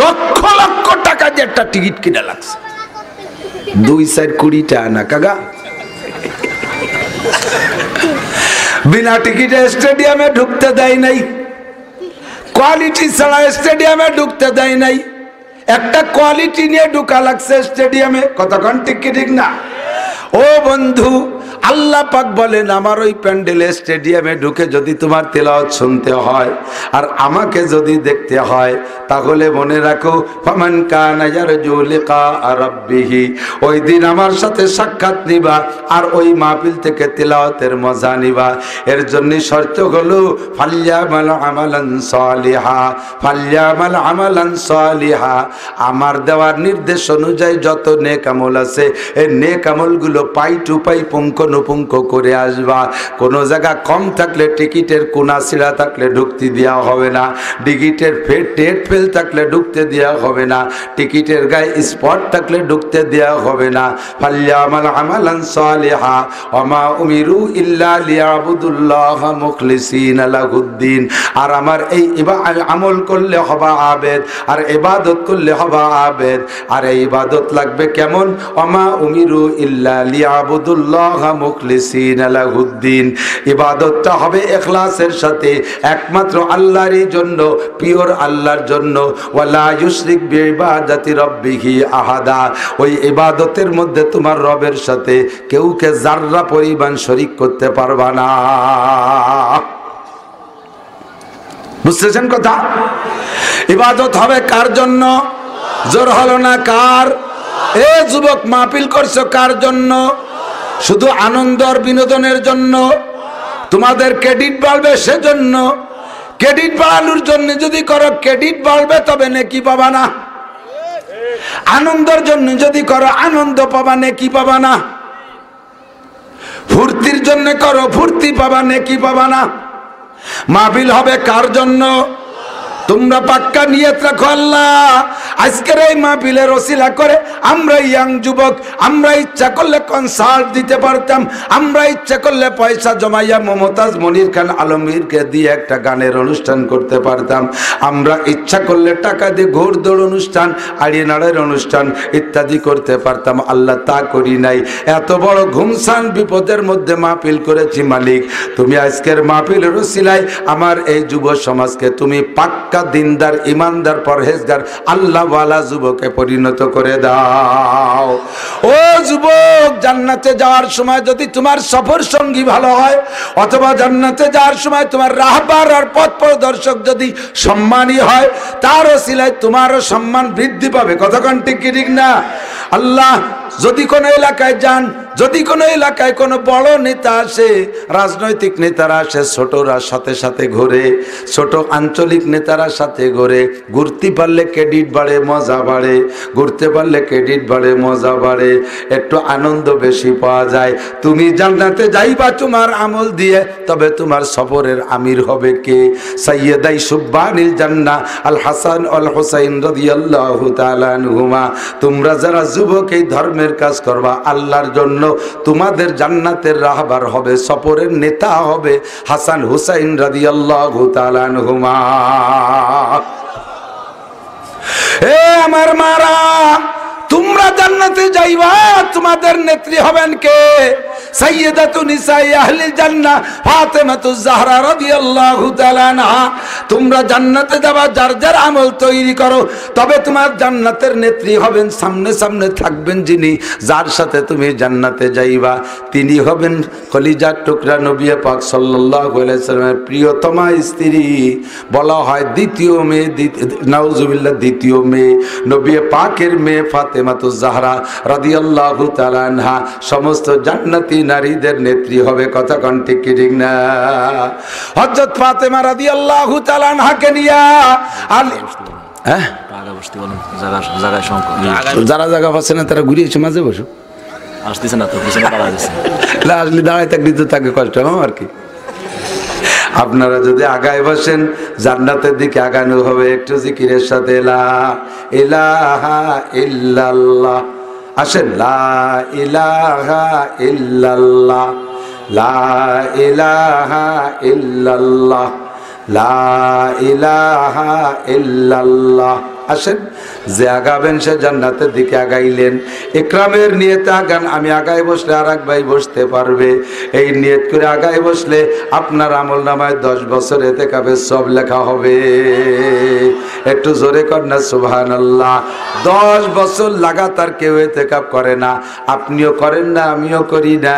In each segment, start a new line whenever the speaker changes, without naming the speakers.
লক্ষ লক্ষ টাকা দিয়ে একটা টিকিট কিনা লাগছে, 2-4 টাকা না কাকা। বিনা টিকিটে স্টেডিয়ামে ঢুকতে দেয় নাই, কোয়ালিটি ছাড়া স্টেডিয়ামে ঢুকতে দেয় নাই। একটা কোয়ালিটি নিয়ে ঢুকা লাগছে স্টেডিয়ামে, কতক্ষণ ঠিক না? ও বন্ধু, আল্লাহ পাক বলেন আমার ওই প্যান্ডেলে স্টেডিয়ামে ঢুকে যদি তোমার তেলাওয়াত শুনতে হয় আর আমাকে যদি দেখতে হয়, তাহলে মনে রাখো ফামান কানা ইয়ারজু লিকা রাব্বিহি, ওই দিন আমার সাথে সাক্ষাৎ নিবা আর ওই মাহফিল থেকে তেলাওয়াতের মজা নিবা। এর জন্য শর্ত হলো ফাল্যামাল আমালান সালিহা, ফাল্যামাল আমালান সালিহা। আমার দেওয়ার নির্দেশ অনুযায়ী যত নেক আমল আছে এই নেক আমলগুলো পাই টু পাই পুঙ্খানুপুঙ্খ করে আসবা। কোনো জায়গা কম থাকলে, টিকিটের কোনা ছিঁড়া থাকলে ঢুকতে দেওয়া হবে না, টিকিটের ডেট ফেল থাকলে ঢুকতে দেওয়া হবে না, টিকিটের গায়ে স্পট থাকলে ঢুকতে দেওয়া হবে না। ফাল্যামাল আমালান সালিহা ওয়া মা উমিরু ইল্লা লিয়াবুদুল্লাহা মুখলিসিনা লাহুদ্দিন। আর আমার এই আমল করলে হবা আবেদ, আর ইবাদত করলে হবা আবেদ। আর এই ইবাদত লাগবে কেমন? ওয়া মা উমিরু ইল্লা লিয়াবুদুল্লাহা মুখলিসিনা লাহুদ্দিন। ইবাদতটা হবে ইখলাসের সাথে, একমাত্র আল্লাহরই জন্য, পিওর আল্লাহর জন্য। ওয়ালা ইউশরিক বিইবাদাতি রাব্বিহি আহাদা। ওই ইবাদতের মধ্যে তোমার রবের সাথে কেউকে যাররা পরিমাণ শরীক করতে পারবা না। বুঝতেছেন কথা? ইবাদত হবে কার জন্য? জোর হলো না কার? এ যুবক, মাহফিল করছো কার জন্য? শুধু আনন্দ আর বিনোদনের জন্য? তোমাদের ক্রেডিট বাড়বে সেজন্য? ক্রেডিট বাড়ানোর জন্য যদি করো, ক্রেডিট বাড়বে তবে নেকি পাবা না। আনন্দের জন্য যদি করো, আনন্দ পাবা, নেকি পাবা না। ফুর্তির জন্য করো, ফুর্তি পাবা, নেকি পাবা না। মাহফিল হবে কার জন্য? তোমরা পাক্কা নিয়ত রাখো, আল্লাহ আজকের এই মাহফিলের ওসিলা করে আমরা ইয়াং যুবক, আমরা ইচ্ছা করলে কনসার্ট দিতে পারতাম, আমরা ইচ্ছা করলে পয়সা জমাইয়া মমতাজ মনির খান আলমগীরকে দিয়ে একটা গানের অনুষ্ঠান করতে পারতাম, আমরা ইচ্ছা করলে টাকা দিয়ে ঘোড়দৌড় অনুষ্ঠান, আড়িনাড়ের অনুষ্ঠান ইত্যাদি করতে পারতাম। আল্লাহ তা করি নাই। এত বড় ঘুমসান বিপদের মধ্যে মাহফিল করেছি মালিক, তুমি আজকের মাহফিলের ওসিলায় আমার এই যুব সমাজকে তুমি পাক্কা দিনদার, ইমানদার, পরহেজগার, আল্লাহওয়ালা যুবকে পরিণত করে দাও। ও যুবক, জান্নাতে যাওয়ার সময় যদি তোমার সফর সঙ্গী ভালো হয়, অথবা জান্নাতে যাওয়ার সময় তোমার রাহবার আর পথ প্রদর্শক যদি সম্মানী হয়, তার ওসিলায় তোমারও সম্মান বৃদ্ধি পাবে। কতক্ষণ ঠিক না? আল্লাহ যদি কোনো এলাকায় যান, যদি কোনো এলাকায় কোনো বড় নেতা আসে, রাজনৈতিক নেতারা আসে, ছোটরা সাথে সাথে ঘুরে, ছোট আঞ্চলিক নেতারা সাথে ঘুরে, ঘুরতে পারলে ক্রেডিট বাড়ে, মজা বাড়ে, ঘুরতে পারলে ক্রেডিট বাড়ে, মজা বাড়ে, একটু আনন্দ বেশি পাওয়া যায়। তুমি জান্নাতে যাইবা তোমার আমল দিয়ে, তবে তোমার সফরের আমির হবে কে? সাইয়্যিদাই সুবহানিল জান্নাহ আল হাসান আল হুসাইন রাদিয়াল্লাহু তাআলা আনহুমা। তোমরা যারা যুবক এই ধর্মের কাজ করবা আল্লাহর জন্য, তোমাদের জান্নাতের রাহবার হবে, সফরের নেতা হবে হাসান হুসাইন রাদিয়াল্লাহু তাআলা আনহুমা। এ আমার মারা, তোমরা জান্নাতে যাইবা, তোমাদের নেত্রী হবেন কে? সাইয়্যিদাতু নিসাই আহলিল জান্নাহ ফাতেমাতুজ জাহরা রাদিয়াল্লাহু তাআলা আনহা। তোমরা জান্নাতে যাবা, যার যার আমল তৈরি করো, তবে তোমার জান্নাতের নেত্রী হবেন, সামনে সামনে থাকবেন যিনি, যার সাথে তুমি জান্নাতে যাইবা, তিনি হবেন কলিজার টুকরা নবী পাক সাল্লাল্লাহু আলাইহি সাল্লামের প্রিয়তমা স্ত্রী। বলা হয় দ্বিতীয় মেয়ে, নাউজুবিল্লাহ, দ্বিতীয় মেয়ে, নবী পাকের মেয়ে ফাতেমাতুজ জাহরা রাদিয়াল্লাহু তাআলা আনহা সমস্ত জান্নাতি নারীদের নেত্রী হবে। কথা কোন ঠিক ঠিক না? হযরত ফাতেমা রাদিয়াল্লাহু তাআলা আনহাকে নিয়া আলী, হ্যাঁ, যারা জায়গা পাচ্ছে না তারা ঘুরিয়েছে, মাঝে বসো, আসতেছে না তো, আসলে দাঁড়ায় থাকলে তো তাকে কষ্ট হবে আর কি। আপনারা যদি আগায় বসেন, জান্নাতের দিকে আগানো হবে। একটু জিকিরের সাথে লা ইলাহা ইল্লাল্লাহ, আসেন, লা ইলাহা ইল্লাল্লাহ, লা ইলাহা ইল্লাল্লাহ, লা ইলাহা ইল্লাল্লাহ। আসেন, যে আগাবেন সে জান্নাতের দিকে আগাইলেন। ইকরামের নিয়তে আগান, আমি আগায় বসলে আর এক ভাই বসতে পারবে। এই নিয়ত করে আগায় বসলে আপনার আমল নামায় 10 বছর ইতিকাফের সব লেখা হবে। একটু জোরে কর না সুবহানাল্লাহ। 10 বছর লাগাতার কেউ ইতিকাফ করে না, আপনিও করেন না, আমিও করি না।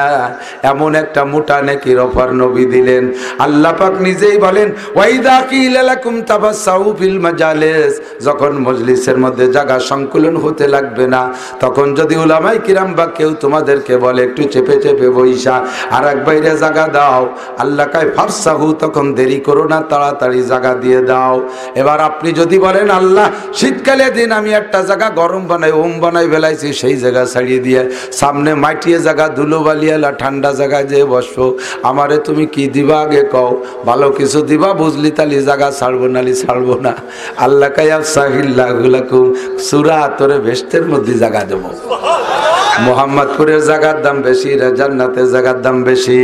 এমন একটা মোটা নেকির অফার নবী দিলেন। আল্লাহ পাক নিজেই বলেন, ওয়াইদা কিলা লাকুম তাবাসসাউ ফিল মাজালিস, যখন মজলিসের মধ্যে জায়গা সংকুলন হতে লাগবে না, তখন যদি উলামাই কিরাম বা কেউ তোমাদেরকে বলে একটু চেপে চেপে বইসা আর এক বাইরে জায়গা দাও, আল্লাহ কয় ফাফসাহু, তখন দেরি করো না, তাড়াতাড়ি জায়গা দিয়ে দাও। এবার আপনি যদি বলেন আল্লাহ শীতকালে দিন আমি একটা জায়গা গরম বানাই ওম বানাই ফেলাইছি, সেই জায়গা ছাড়িয়ে দিয়ে সামনে মাটিয়ে জায়গা ধুলো বালিয়ালা ঠান্ডা জায়গায় যেয়ে বসো, আমারে তুমি কি দিবা আগে কও, ভালো কিছু দিবা, বুঝলি তালি জায়গা ছাড়বো নালি ছাড়বো না। আল্লাহ কায়া সাহিল্লাহুলাকুম, সূরা তোরে বেহেশতের মধ্যে জায়গা দেবো। মোহাম্মদপুরের জায়গার দাম বেশি, জান্নাতের জায়গার দাম বেশি।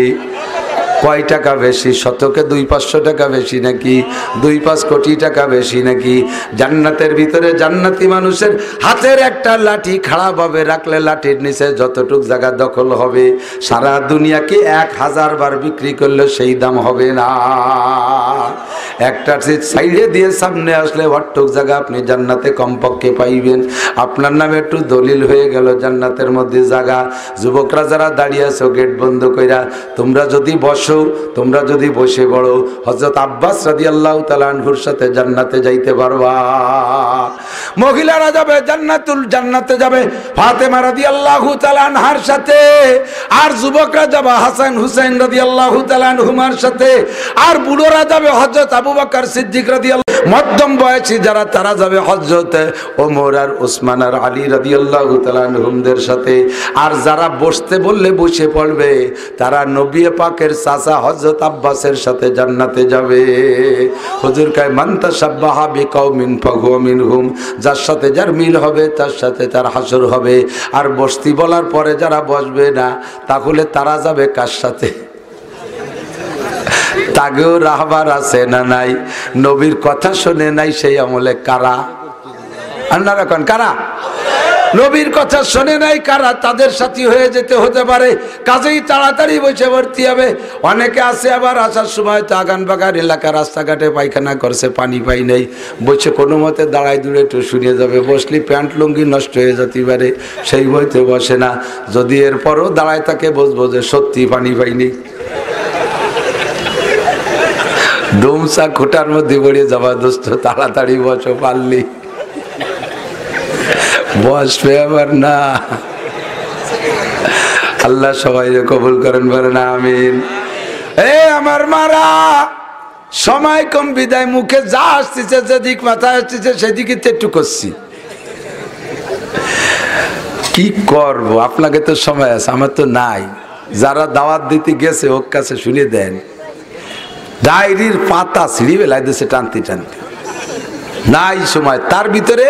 কয় টাকা বেশি? শতকে 200-500 টাকা বেশি নাকি 2-5 কোটি টাকা বেশি নাকি? জান্নাতের ভিতরে জান্নাতি মানুষের হাতের একটা লাঠি খাড়াভাবে রাখলে লাঠির নিচে যতটুক জায়গা দখল হবে, সারা দুনিয়াকে 1000 বার বিক্রি করলে সেই দাম হবে না। একটা সাইডে দিয়ে সামনে আসলে অট্টুক জায়গা আপনি জান্নাতে কমপক্ষে পাইবেন। আপনার নামে একটু দলিল হয়ে গেল জান্নাতের মধ্যে জায়গা। যুবকরা যারা দাঁড়িয়ে আছো গেট বন্ধ কইরা, তোমরা যদি বসো, তোমরা যদি বসে পড়ো, হযরত আব্বাস রাদিয়াল্লাহু তাআলা আনহুর সাথে জান্নাতে যাইতে পারবা। মহিলারা যাবে জান্নাতে যাবে ফাতেমা রাদিয়াল্লাহু তাআলা আনহার সাথে, আর যুবকরা যাবে হাসান হুসাইন রাদিয়াল্লাহু তাআলা আনহুমার সাথে, আর বুড়োরা যাবে হযরত আবু বকর সিদ্দিক রাদিয়াল্লাহু, মধ্যম বয়সী যারা তারা যাবে হযরত ওমর আর ওসমান আর আলী রাদিয়াল্লাহু তাআলা আনহুমদের সাথে, আর যারা বসতে বললে বসে পড়বে তারা নবী পাকের চাচা হযরত আব্বাসের সাথে জান্নাতে যাবে। হুজুর কয় মান তাশাব্বাহা বিকাউমিন ফাহুয়া মিনহুম, যার সাথে যার মিল হবে তার সাথে তার হাসর হবে। আর বসতি বলার পরে যারা বসবে না, তাহলে তারা যাবে কার সাথে? তাগেও রাহবার আছে না নাই? নবীর কথা শুনে নাই সেই আমলে কারা? আপনারা কোন কারা? নবীর কথা শোনে নাই কারা? তাদের সাথী হয়ে যেতে হতে পারে, কাজেই তাড়াতাড়ি বসে ভর্তি হবে। অনেকে আছে আবার আসার সময় তো আগান বাগান এলাকা রাস্তাঘাটে পায়খানা করছে, পানি পাই নাই, বসে কোনো মতে দাঁড়ায় দূরে একটু শুনিয়ে যাবে, বসলি প্যান্ট লুঙ্গি নষ্ট হয়ে যেতে পারে, সেই বইতে বসে না। যদি এরপরও দাঁড়ায় তাকে বুঝবো যে সত্যি পানি পাইনি। ডুমসা খুঁটার মধ্যে পড়ে যাবা, দোস্ত তাড়াতাড়ি বসো, পারলি বসবে আবার না। আল্লাহ সবাই কবুল করেন, বলেন আমিন। আমার মারা সময় কম বিদায়, মুখে যা আসতেছে, যেদিক মাথায় আসতেছে সেদিকে একটু করছি। কি করব, আপনাকে তো সময় আছে, আমার তো নাই। যারা দাওয়াত দিতে গেছে ওর কাছে শুনে দেন, ডায়েরির পাতা ছিঁড়ি বেলায় দিয়েছে টানতে টানতে, নাই সময়। তার ভিতরে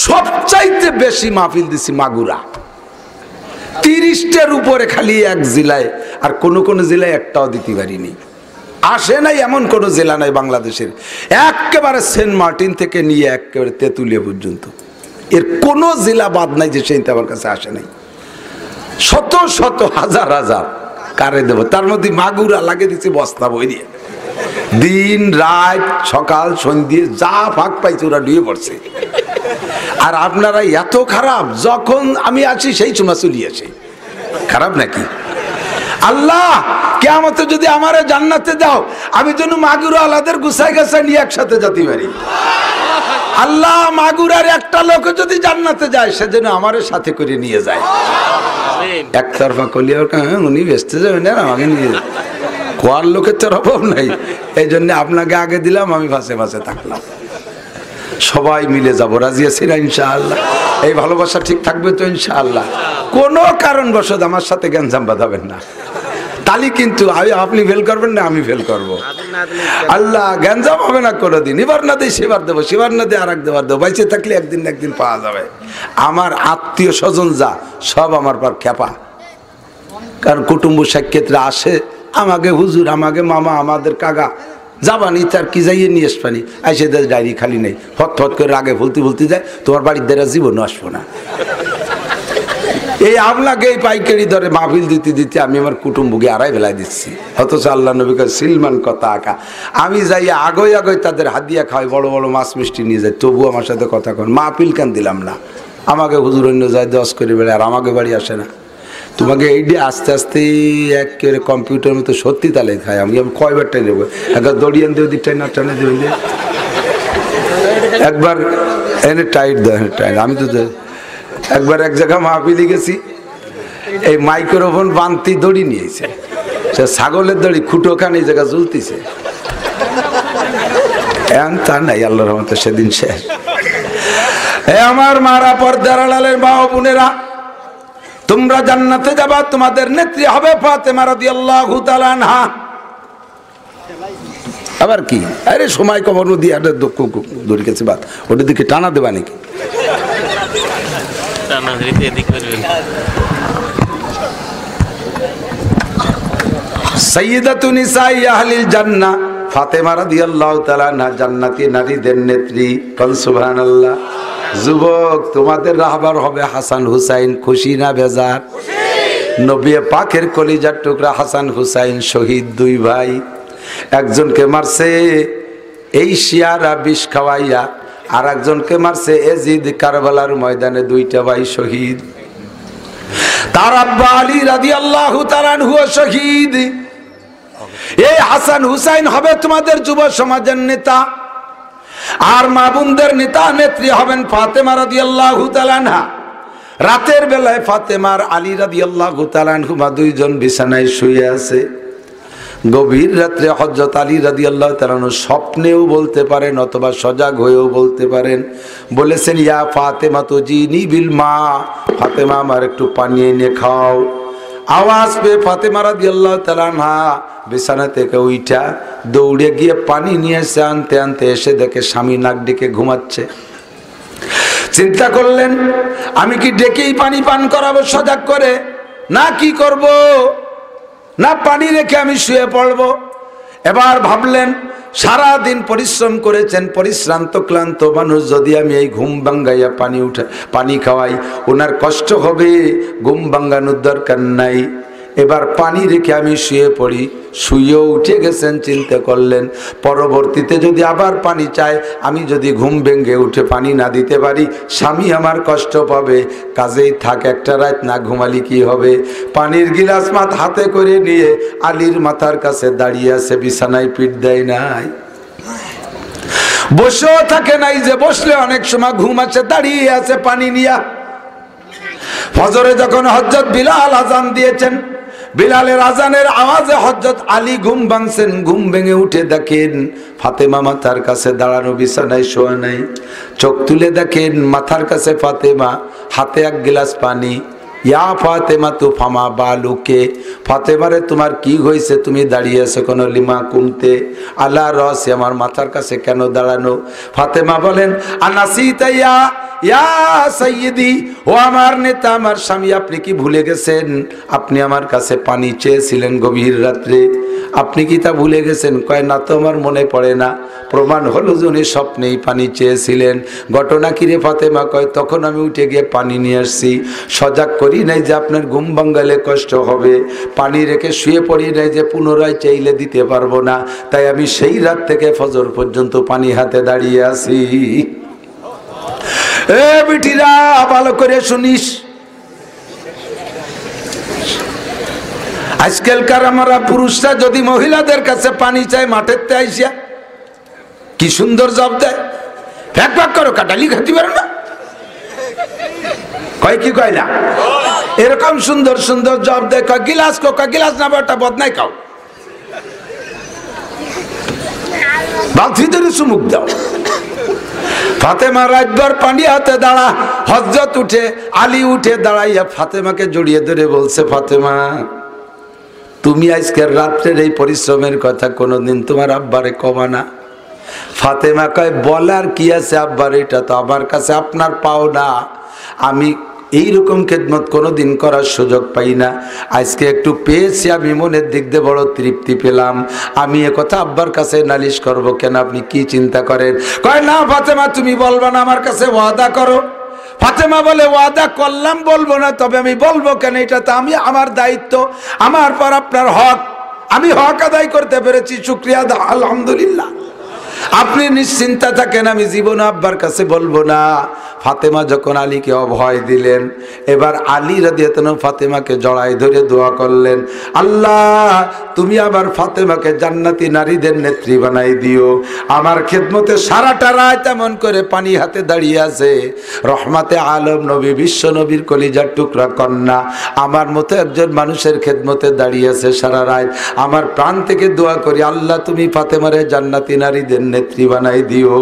সবচাইতে বেশি মাহফিল দিছি মাগুরা, 30টার উপরে খালি এক জেলায়, আর কোন কোন জেলায় একটাও দিতে পারিনি। আসে নাই এমন কোন জেলা নাই বাংলাদেশের, একেবারে সেন্ট মার্টিন থেকে নিয়ে একেবারে তেঁতুলিয়া পর্যন্ত, এর কোন জেলা বাদ নাই যে সেইটা আমার কাছে আসে নাই। শত শত হাজার হাজার কারে দেব, তার মধ্যে মাগুরা লাগিয়ে দিচ্ছি বস্তা বই দিয়ে, দিন রাত সকাল সন্ধ্যে যা ফাঁক পাইছে ওরা ডুয়ে পড়ছে। আর আপনারা এত খারাপ, যখন আমি আছি সেই সময় চলিয়ে আসে। খারাপ নাকি? আল্লাহ কিয়ামতে যদি আমারে জান্নাতে দাও, আমি যেন মাগুরা আলাদের গুছাই গাছাই নিয়ে একসাথে যেতে পারি। আল্লাহ মাগুরার একটা লোক যদি জান্নাতে যায়, সে যেন আমারে সাথে করে নিয়ে যায়। একতরফা কলিয়া উনি বেচতে যাবেন না, আমাকে নিয়ে কোয়ার লোকের তোর অভাব নাই, এই জন্য আপনাকে আগে দিলাম, আমি পাশে পাশে থাকলাম। সবাই মিলে যাবো, রাজি আছি না ইনশাআল্লাহ? এই ভালোবাসা ঠিক থাকবে তো ইনশাআল্লাহ? কোনো কারণবশত আমার সাথে গ্যাঞ্জাম বাঁধাবেন না, তাহলে কিন্তু আপনি ফেল করবেন না, আমি ফেল করবো। আল্লাহ গ্যাঞ্জাম হবে না কোনোদিন। এবার না দিই সেবার দেবো, সেবার না দিয়ে আর এক দেবার দেবো, বাইচে থাকলে একদিন না একদিন পাওয়া যাবে। আমার আত্মীয় স্বজন যা সব আমার পর খেপা, কারণ কুটুম্ব সাক্ষেত্রে আসে, আমাকে হুজুর, আমাকে মামা, আমাদের কাকা, যাবানি তার কি যাইয়ে নিয়ে আসবানি, এসে ডায়েরি খালি নেই, ফট ফট করে আগে বলতে যায় তোমার বাড়ির দ্বারা জীবনও আসবো না। এই আপনাকে এই পাইকারি দরে মাহফিল দিতে আমি আমার কুটুম্বকে আড়াই বেলায় দিচ্ছি, অথচ আল্লাহ নবীকে সিলমান কথা আঁকা। আমি যাই আগে তাদের হাত দিয়া খাওয়াই, বড় বড় মাছ মিষ্টি নিয়ে যাই, তবু আমার সাথে কথা কন, মাহফিল কেন দিলাম না? আমাকে হুজুর অন্য যায় 10 করে বেড়ে, আর আমাকে বাড়ি আসে না। তোমাকে এইটি আস্তে আস্তে একেবারে কম্পিউটার মতো সত্যি তালে খায়। আমি কয়বার টাই নেবো, একবার দড়িয়ান দিয়ে দিকটাই না টানে দেবেন, একবার এনে টাইট দেয় টাইট। আমি তো একবার এক জায়গায় মাহফিলে গেছি, এই মাইক্রোফোন বানতি দড়ি নিয়েছে, সে ছাগলের দড়ি খুঁটোখানে এই জায়গা ঝুলতেছে, তা নাই আল্লাহর রহমতে সেদিন শেষ। আমার মারা পর্দার আড়ালের মা ও বোনেরা, তোমরা জান্নাতে যাবা, তোমাদের নেত্রী হবে ফাতেমা রাদিয়াল্লাহু তাআলা আনহা। আবার কি, আরে সময় কম নদী আরে দুঃখ দড়ি গেছে বাদ, ওটার দিকে টানা দেবা নাকি? সাইয়্যিদাতু নিসাই আহলিল জান্নাহ ফাতেমা রাদিয়াল্লাহু তাআলা আনহা জান্নাতি নারীদের নেত্রী। কোন সুবহানাল্লাহ। যুবক, তোমাদের রাহবার হবে হাসান হুসাইন, খুশি না বেজার? নবী পাকের কলিজার টুকরা হাসান হুসাইন শহীদ, 2 ভাই। একজনকে মারছে এই শিয়ারা বিষ খাওয়াইয়া, আর একজনকে মারছে এজিদ কারবালার ময়দানে, 2টা ভাই শহীদ। তার আব্বা আলী রাদিয়াল্লাহু তাআলা আনহু শহীদ। এই হাসান হুসাইন হবে তোমাদের যুব সমাজের নেতা, আর মা বোনদের নেতা নেত্রী হবেন ফাতেমা রাদিয়াল্লাহু তাআলা আনহা। রাতের বেলায় ফাতেমা আর আলী রাদিয়াল্লাহু তাআলা আনহুমা 2 জন বিছানায় শুয়ে আছে। গভীর রাত্রে হযরত আলী রাদিয়াল্লাহু তাআলা স্বপ্নেও বলতে পারেন অথবা সজাগ হয়েও বলতে পারেন, বলেছেন ইয়া ফাতেমা তুজিনি বিল মা, ফাতেমা আমার একটু পানি এনে খাও। আওয়াজ পেয়ে ফাতেমা রাদিয়াল্লাহু তাআলা আনহা বিছানা থেকে উঠা দৌড়ে গিয়ে পানি নিয়ে এসে আনতে আনতে এসে দেখে স্বামী নাক ডেকে ঘুমাচ্ছে। চিন্তা করলেন আমি কি ডেকেই পানি পান করাবো সজাগ করে, না কি করব, না পানি রেখে আমি শুয়ে পড়ব। এবার ভাবলেন সারা দিন পরিশ্রম করেছেন, পরিশ্রান্ত ক্লান্ত মানুষ, যদি আমি এই ঘুম ভাঙ্গাইয়া পানি খাওয়াই ওনার কষ্ট হবে, ঘুম ভাঙ্গানোর দরকার নাই। এবার পানি রেখে আমি শুয়ে পড়ি। শুয়েও উঠে গেছেন, চিন্তা করলেন পরবর্তীতে যদি আবার পানি চায়, আমি যদি ঘুম ভেঙে উঠে পানি না দিতে পারি, স্বামী আমার কষ্ট পাবে, কাজেই থাক, একটা রাত না ঘুমালি কি হবে। পানির গিলাস হাতে করে নিয়ে আলীর মাথার কাছে দাঁড়িয়ে আছে, বিছানায় পিঠ দেয় নাই, বসেও থাকে নাই, যে বসলে অনেক সময় ঘুম আছে, দাঁড়িয়ে আছে পানি নিয়া। ফজরে যখন হযরত বিলাল আজান দিয়েছেন, বিলালের আজানের আওয়াজে হযরত আলী ঘুম ভাঙছেন। ঘুম ভেঙে উঠে দেখেন ফাতেমা মাথার কাছে দাঁড়ানো, বিছানায় শোয়া নাই। চোখ তুলে দেখেন মাথার কাছে ফাতেমা, হাতে 1 গ্লাস পানি। ইয়া ফাতেমা তু ফামা বালুকে, ফাতেমারে তোমার কি হয়েছে, তুমি দাঁড়িয়ে আছো কেন? লিমা কুমতে আলা রাসি, আমার মাথার কাছে কেন দাঁড়ানো? ফাতেমা বলেন আনাসিতা ইয়া সাইয়্যিদি, ও আমার নেতা, আমার স্বামী, আপনি কি ভুলে গেছেন? আপনি আমার কাছে পানি চেয়েছিলেন গভীর রাত্রে, আপনি কি তা ভুলে গেছেন? কয় না তো, আমার মনে পড়ে না। প্রমাণ হলো যে উনি স্বপ্নেই পানি চেয়েছিলেন। ঘটনা কি রে ফাতেমা? কয় তখন আমি উঠে গিয়ে পানি নিয়ে আসছি, সজাগ করি নাই যে আপনার ঘুম ভাঙ্গালে কষ্ট হবে, পানি রেখে শুয়ে পড়ি নাই যে পুনরায় চাইলে দিতে পারবো না, তাই আমি সেই রাত থেকে ফজর পর্যন্ত পানি হাতে দাঁড়িয়ে আছি। এ বিটিরা ভালো করে শুনিস, আজকালকার আমরা পুরুষরা যদি মহিলাদের কাছে পানি চাই মাঠের তে আইসিয়া, কি সুন্দর জব দেয়, ফ্যাক ফ্যাক করো, কাটালি খাতে পারো না, কয় কি কয় না, এরকম সুন্দর সুন্দর জব দেয়। কয় গিলাস কো, কয় গিলাস না, ওটা বদনাই খাও, বালতি ধরে চুমুক দাও। ফাতেমা রাতভর পানি হাতে দাঁড়া, হযরত উঠে আলী উঠে দাঁড়াইয়া ফাতেমাকে জড়িয়ে ধরে বলছে, ফাতেমা তুমি আজকের রাত্রের এই পরিশ্রমের কথা কোনোদিন তোমার আব্বারে কবা না? ফাতেমা কয় বলার কি আছে আব্বার, এটা তো আমার কাছে আপনার পাওনা, আমি এইরকম খেদমত কোনোদিন করার সুযোগ পাই না। আজকে একটু পেয়েছি, আমি মনের দিক দিয়ে বড় তৃপ্তি পেলাম। আমি একথা আব্বার কাছে নালিশ করব কেন? আপনি কি চিন্তা করেন? কয় না ফাতেমা তুমি বলবা না, আমার কাছে ওয়াদা করো। ফাতেমা বলে ওয়াদা করলাম বলবো না, তবে আমি বলবো কেন? এটা তো আমি, আমার দায়িত্ব, আমার পর আপনার হক, আমি হক আদায় করতে পেরেছি, শুকরিয়া দাও আলহামদুলিল্লাহ। আপনি নিশ্চিন্তা থাকেন, আমি জীবনে আব্বার কাছে বলবো না। ফাতেমা যখন আলীকে অভয় দিলেন, এবার আলী রাদিয়াল্লাহু আনহু ফাতেমাকে জড়াই ধরে দোয়া করলেন, আল্লাহ তুমি আবার ফাতেমাকে জান্নাতি নারীদের নেত্রী বানাই দিও। আমার খেদমতে সারাটা রাত এমন করে পানি হাতে দাঁড়িয়ে আছে রহমাতে আলম নবী, বিশ্ব নবীর কলিজার টুকরা কন্যা, আমার মতো একজন মানুষের খেদমতে দাঁড়িয়ে আছে সারা রাত। আমার প্রাণ থেকে দোয়া করি, আল্লাহ তুমি ফাতেমারে জান্নাতি নারীদের নেত্রী বানাই দিও।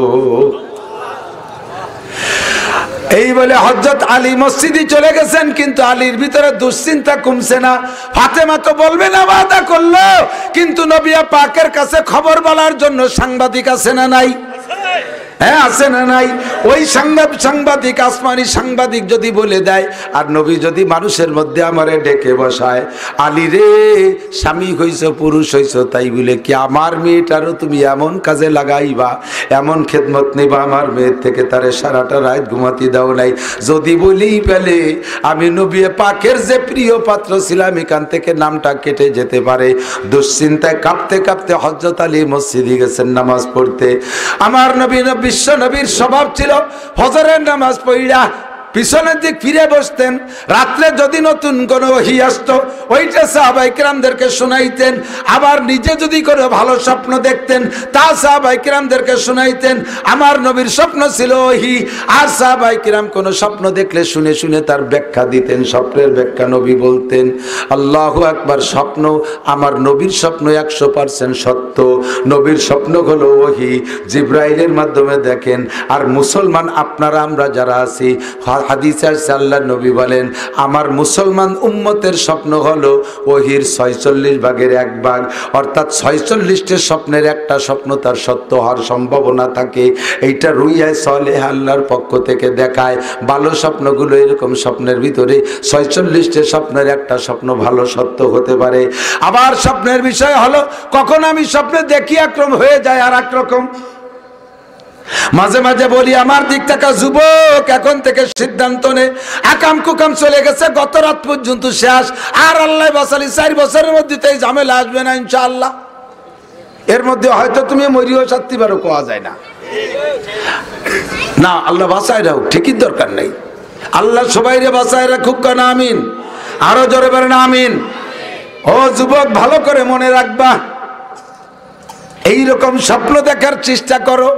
এই বলে হযরত আলী মসজিদে চলে গেছেন, কিন্তু আলীর ভিতরে দুশ্চিন্তা কমছে না। ফাতেমা তো বলবে না ওয়াদা করলো, কিন্তু নবী পাকের কাছে খবর বলার জন্য সাংবাদিক আছে না নাই? হ্যাঁ আছে না নাই? ওই সাংবাদিক, আসমানি সাংবাদিক যদি বলে দেয়, আর নবী যদি মানুষের মধ্যে আমারে ডেকে বসায়, আলী রে স্বামী হইছ, পুরুষ হইছ, তাই বলে কি আমার মেয়েটারও তুমি এমন কাজে লাগাইবা, এমন খেদমত নিবা? আমার মেয়ের থেকে তারে সারাটা রাত ঘুমাতে দাও নাই। যদি বলেই পেলে আমি নবী পাকের যে প্রিয় পাত্র ছিলাম, এখান থেকে নামটা কেটে যেতে পারে। দুশ্চিন্তায় কাঁপতে কাঁপতে হযরত আলী মসজিদে গেছেন নামাজ পড়তে। আমার নবী, বিশ্ব নবীর স্বভাব ছিল ফজরের নামাজ পড়া পিছনের দিক ফিরে বসতেন। রাত্রে যদি নতুন কোনো ওহী আসতো, ওইটা সাহাবায়ে কেরামদেরকে শোনাইতেন। আবার নিজে যদি কোনো ভালো স্বপ্ন দেখতেন, তা সাহাবায়ে কেরামদেরকে শোনাইতেন। আমার নবীর স্বপ্ন ছিল ওহী, আর সাহাবায়ে কেরাম কোনো স্বপ্ন দেখলে শুনে শুনে তার ব্যাখ্যা দিতেন, স্বপ্নের ব্যাখ্যা নবী বলতেন। আল্লাহু আকবার। স্বপ্ন, আমার নবীর স্বপ্ন 100% সত্য। নবীর স্বপ্ন হলো ওহী, জিবরাইলের মাধ্যমে দেখেন। আর মুসলমান আপনারা আমরা যারা আছি, হাদিসে আছে আল্লাহর নবী বলেন, আমার মুসলমান উম্মতের স্বপ্ন হলো ওহীর 46 ভাগের 1 ভাগ, অর্থাৎ 46টা স্বপ্নের একটা স্বপ্ন তার সত্য হওয়ার সম্ভাবনা থাকে। এইটা রুইয়া সালেহ আল্লাহর পক্ষ থেকে দেখায়। ভালো স্বপ্নগুলো এরকম, স্বপ্নের ভিতরে 46টা স্বপ্নের একটা স্বপ্ন ভালো সত্য হতে পারে। আবার স্বপ্নের বিষয় হলো, কখন আমি স্বপ্নে দেখি একরকম হয়ে যায় আর একরকম। মাঝে মাঝে বলি, আমার দিক থেকে যুবক এখন থেকে সিদ্ধান্ত নে, আকাম কুকাম চলে গেছে, গত রাত পর্যন্ত শেষ। আর আল্লাহ বাঁচালি 4 বছরের মধ্যে তো এই ঝামেলা আসবে না ইনশাআল্লাহ। এর মধ্যে হয়তো তুমি মরিও 7 বারও কোয়া যায় না, না আল্লাহ বাঁচায় রাখুক, ঠিকই দরকার নেই। আল্লাহ সবাইরে বাঁচায় রাখুক, কেন আমিন। আরো জোরে বলেন আমিন। ও যুবক, ভালো করে মনে রাখবা, এইরকম স্বপ্ন দেখার চেষ্টা করো।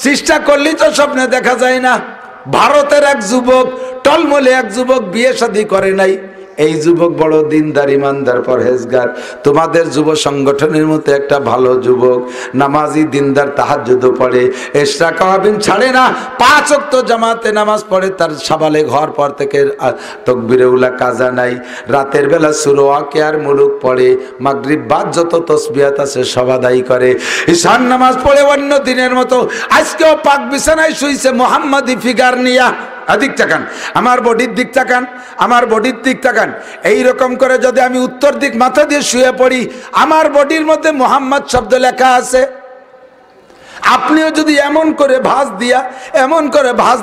চেষ্টা করলেই তো স্বপ্নে দেখা যায় না। ভারতের এক যুবক, টলমলে এক যুবক, বিয়ে শাদী করে নাই। এই যুবক বড় দিনদার, ইমানদার, পরহেজগার। তোমাদের যুব সংগঠনের মতো একটা ভালো যুবক, নামাজি, দিনদার, তাহাজ্জুদও পড়ে, এশরা কাওয়াবিন ছাড়ে না, 5 ওয়াক্ত জামাতে নামাজ পড়ে। তার সাবালে ঘর পর থেকে তাকবীরে উলা কাজা নাই। রাতের বেলা সূরা ওয়াকিয়ার মুলুক পড়ে, মাগরিব বাদ যত তাসবিহাত আছে সব আদায় করে, ঈশান নামাজ পড়ে অন্য দিনের মতো। আজকেও পাক বিছানায় শুইছে মুহাম্মাদি ফিগার নিয়া। দিক তাকান, আমার বডির দিক তাকান, আমার বডির দিক তাকান। এইরকম করে যদি আমি উত্তর দিক মাথা দিয়ে শুয়ে পড়ি, আমার বডির মধ্যে মোহাম্মদ শব্দ লেখা আছে। আপনিও যদি এমন করে ভাঁজ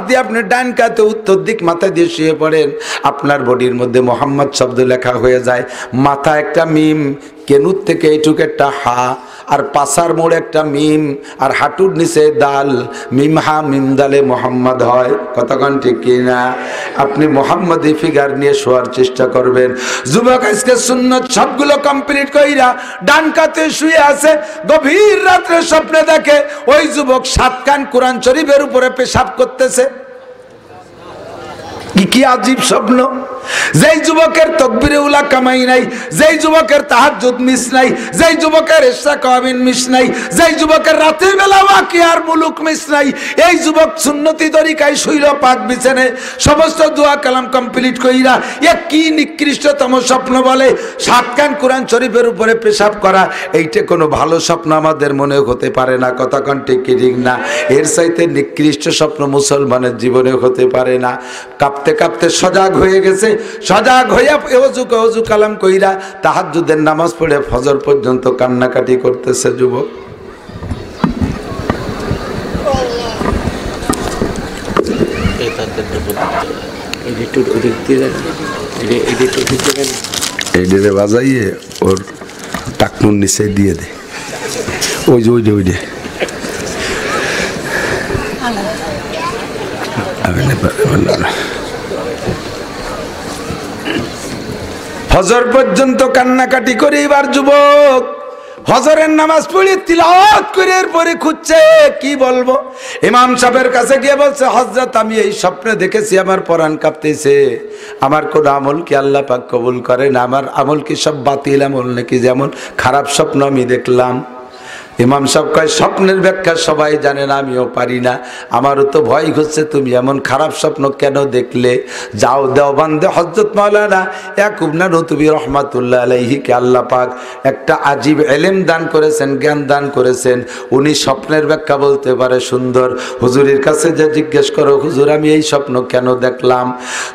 দিয়া আপনি ডান কাতে উত্তর দিক মাথা দিয়ে শুয়ে পড়েন, আপনার বডির মধ্যে মোহাম্মদ শব্দ লেখা হয়ে যায়। মাথা একটা মিম, কেনুর থেকে এইটুক একটা হা, আর পাশার মোড় একটা মিম, আর হাঁটুর নিচে দাল, মিম হা মিম দালে মোহাম্মদ হয়। কতক্ষণ ঠিক কিনা? আপনি মোহাম্মদি ফিগার নিয়ে শোয়ার চেষ্টা করবেন। যুবক আজকে সুন্নত সবগুলো কমপ্লিট কইরা ডান কাতে শুয়ে আছে, গভীর রাত্রে স্বপ্নে দেখে ওই যুবক 7 কান কোরআন শরীফের উপরে পেশাব করতেছে। কি আজীব স্বপ্ন! যেই যুবকের তাকবীরে উলা কামাই নাই, যেই যুবকের তাহাজ্জুদ মিস নাই, যেই যুবকের ইশরা কাওয়াবিন মিস নাই, যেই যুবকের রাতের বেলা ওয়াকিয়ার মুলুক মিস নাই, এই যুবক সুন্নতি তরিকায় শুইল পাক বিছানে, সমস্ত দোয়া কালাম কমপ্লিট কইরা এ কি নিকৃষ্টতম স্বপ্ন বলে 7 কান কোরআন শরীফের উপরে পেশাব করা। এইটা কোনো ভালো স্বপ্ন আমাদের মনে হতে পারে না। কতক্ষণ ঠিক কি ঠিক না? এর চাইতে নিকৃষ্ট স্বপ্ন মুসলমানের জীবনে হতে পারে না। কাঁপতে কাঁপতে সজাগ হয়ে গেছে। সজাগ হইয়া ওযু কালাম কইরা তাহাজ্জুদের নামাজ পড়ে ফজর পর্যন্ত কান্নাকাটি করতেছে যুবক। এইটারে বাজাইয়ে ওর টাকনুর নিচে দিয়ে দে। ওই যে ফজর পর্যন্ত কান্নাকাটি করে এবার যুবক ফজরের নামাজ পড়ে তিলাওয়াত করে এরপরে খুঁজছে কি বলবো। ইমাম সাহেবের কাছে গিয়ে বলছে, হযরত আমি এই স্বপ্নে দেখেছি আমার পরাণ কাঁপতেছে, আমার কোন আমল কি আল্লাহ পাক কবুল করেন? আমার আমল কি সব বাতিল আমল নাকি? যেমন খারাপ স্বপ্ন আমি দেখলাম। ইমাম সাহেব কয়, স্বপ্নের ব্যাখ্যা সবাই জানেন, আমিও পারি না, আমারও তো ভয় হচ্ছে, তুমি এমন খারাপ স্বপ্ন কেন দেখলে? যাও দেওবন্দে হযরত মাওলানা ইয়াকুব নানুতুবি রহমাতুল্লাহ আলাইহিকে আল্লাহ পাক একটা আজীব ইলম দান করেছেন, জ্ঞান দান করেছেন। উনি স্বপ্নের ব্যাখ্যা বলতে পারে সুন্দর। হুজুরের কাছে যে জিজ্ঞেস করো, হুজুর আমি এই স্বপ্ন কেন দেখলাম?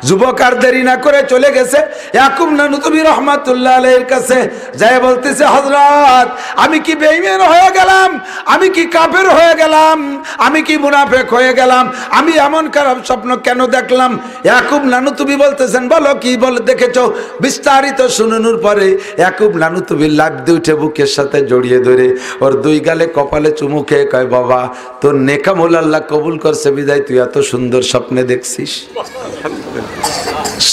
যুবক আর দেরি না করে চলে গেছে ইয়াকুব নানুতুবি রহমাতুল্লাহ আলাইহির কাছে, যায় বলতেছে, হযরত আমি কি বেঈমান হয়ে গেলাম? আমি কি কাফের হয়ে গেলাম? আমি কি মুনাফিক হয়ে গেলাম? আমি এমন খারাপ স্বপ্ন কেন দেখলাম? ইয়াকুব নানুতুবি বলতেছেন, বলো কি বলে দেখেছো? বিস্তারিত শুনানোর পরে ইয়াকুব নানুতুবি লাফ দিয়ে উঠে বুকের সাথে জড়িয়ে ধরে ওর দুই গালে কপালে চুমু খেয়ে কয়, বাবা তোর নেকামল আল্লাহ কবুল করছে বিদায় তুই এত সুন্দর স্বপ্নে দেখছিস।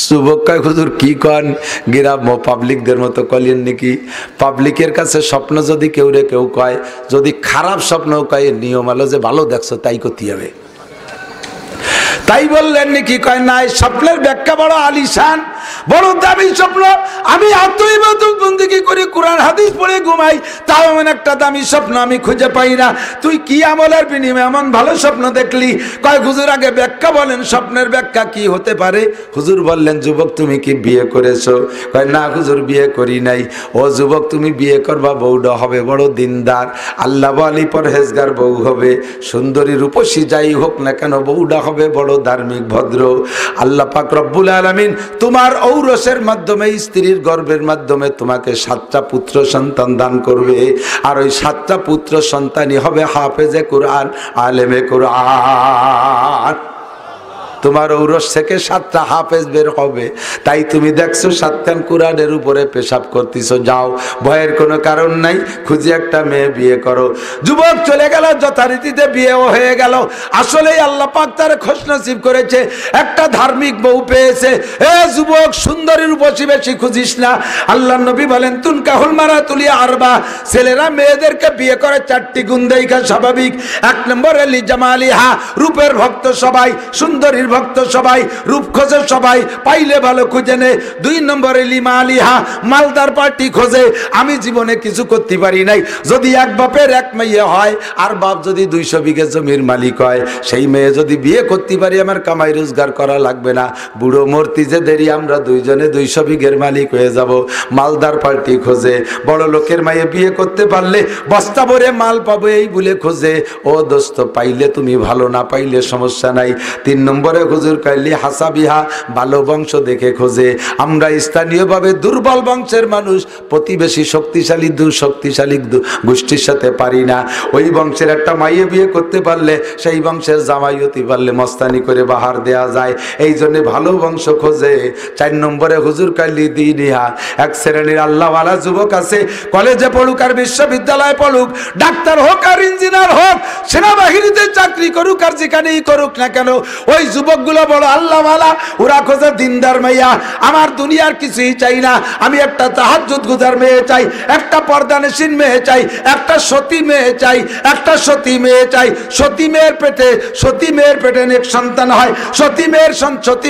যুবক কয়, হুজুর কি কন? গ্রাম্য পাবলিকদের মতো কলিয়েন নাকি? পাবলিকের কাছে স্বপ্ন যদি কেউ কয়, যদি খারাপ স্বপ্ন কয়, নিয়ম হলো যে ভালো দেখছো তাই করতে হবে। তাই বললেন নাকি? কয় না, স্বপ্নের ব্যাখ্যা বড় আলিশান, বড় দামি স্বপ্ন। আমি আত্মইবাদতবন্দেগী করে কোরআন হাদিস পড়ে ঘুমাই, তাও এমন একটা দামি স্বপ্ন আমি খুঁজে পাই না। তুই কি আমলের বিনিময়ে এমন ভালো স্বপ্ন দেখলি? কয় হুজুর আগে ব্যাখ্যা বলেন, স্বপ্নের ব্যাখ্যা কি হতে পারে? হুজুর বললেন, যুবক তুমি কি বিয়ে করেছো? কয় না হুজুর বিয়ে করি নাই। ও যুবক তুমি বিয়ে করবা, বউটা হবে বড় দিনদার, আল্লাহ ওয়ালি পরহেজগার বউ হবে, সুন্দরী রূপসী যাই হোক না কেন বউটা হবে বড় ধার্মিক ভদ্র। আল্লাহ পাক রব্বুল আলামিন তোমার ঔরসের মাধ্যমে, স্ত্রীর গর্ভের মাধ্যমে তোমাকে 7টা পুত্র সন্তান দান করবে, আর ওই 7টা পুত্র সন্তানই হবে হাফেজে কোরআন, আলেমে কোরআন। তোমার ঔরস থেকে 7টা হাফেজ বের হবে। তাই তুমি দেখছো 7খান কোরআনের উপরে পেশাব করতেছো, যাও, ভয়ের কোনো কারণ নাই, খুঁজে একটা মেয়ে বিয়ে করো। যুবক চলে গেল, যথারীতিতে বিয়েও হয়ে গেল। আসলেই আল্লাহ পাক তার খুশনসিব করেছে, একটা ধার্মিক বউ পেয়েছে। এ যুবক, সুন্দরী রূপসী বেশি খুঁজিস না। আল্লাহ নবী বলেন, তুনকাহুল মারাতুলি আরবা, ছেলেরা মেয়েদেরকে বিয়ে করে 4টি গুণ দেখা স্বাভাবিক। 1 নম্বরে লি জামালিহা, রূপের ভক্ত সবাই, সুন্দরীর ভক্ত সবাই, রূপ খোঁজে সবাই, পাইলে ভালো খুঁজে নে। 2 নম্বরে লিমা আলিহা, মালদার পার্টি খোঁজে। আমি জীবনে কিছু করতে পারি নাই, যদি এক বাপের এক মেয়ে হয়, আর বাপ যদি 200 বিঘে জমির মালিক হয়, সেই মেয়ে যদি বিয়ে করতে পারি, আমার কামাই রোজগার করা লাগবে না, বুড়ো মূর্তি যে দেরি, আমরা দুইজনে 200 বিঘের মালিক হয়ে যাব। মালদার পার্টি খোঁজে, বড় লোকের মেয়ে বিয়ে করতে পারলে বস্তা ভরে মাল পাবো এই বলে খোঁজে। ও দোস্ত, পাইলে তুমি ভালো, না পাইলে সমস্যা নাই। 3 নম্বরে হুজুর কাইলি হাসাবিহা, ভালো বংশ দেখে খোঁজে। আমরা স্থানীয়ভাবে দুর্বল বংশের মানুষ, প্রতিবেশী শক্তিশালী গোষ্ঠীর সাথে পারি না। ওই বংশের একটা মাইয়ে বিয়ে করতে পারলে, সেই বংশের জামাই হতে পারলে মস্তানি করে বাহার দেয়া যায়, এই জন্য ভালো বংশ খোঁজে। 4 নম্বরে হুজুর কাইলি দিনিহা, এক শ্রেণীর আল্লাহওয়ালা যুবক আছে, কলেজে পড়ুক আর বিশ্ববিদ্যালয়ে পড়ুক, ডাক্তার হোক আর ইঞ্জিনিয়ার হোক, সেনাবাহিনীতে চাকরি করুক আর যেখানেই করুক না কেন, ওই যুবকগুলো বড় আল্লাহওয়ালা, ওরা খোঁজে দিনদার মেয়া। আমার দুনিয়ার কিছুই চাই না, আমি একটা তাহাজ্জুদ গুজার মেয়ে চাই, একটা পর্দানশীন মেয়ে চাই, একটা সতী মেয়ে চাই, একটা সতী মেয়ে চাই। সতী মেয়ের পেটে নেক সন্তান হয়, সতী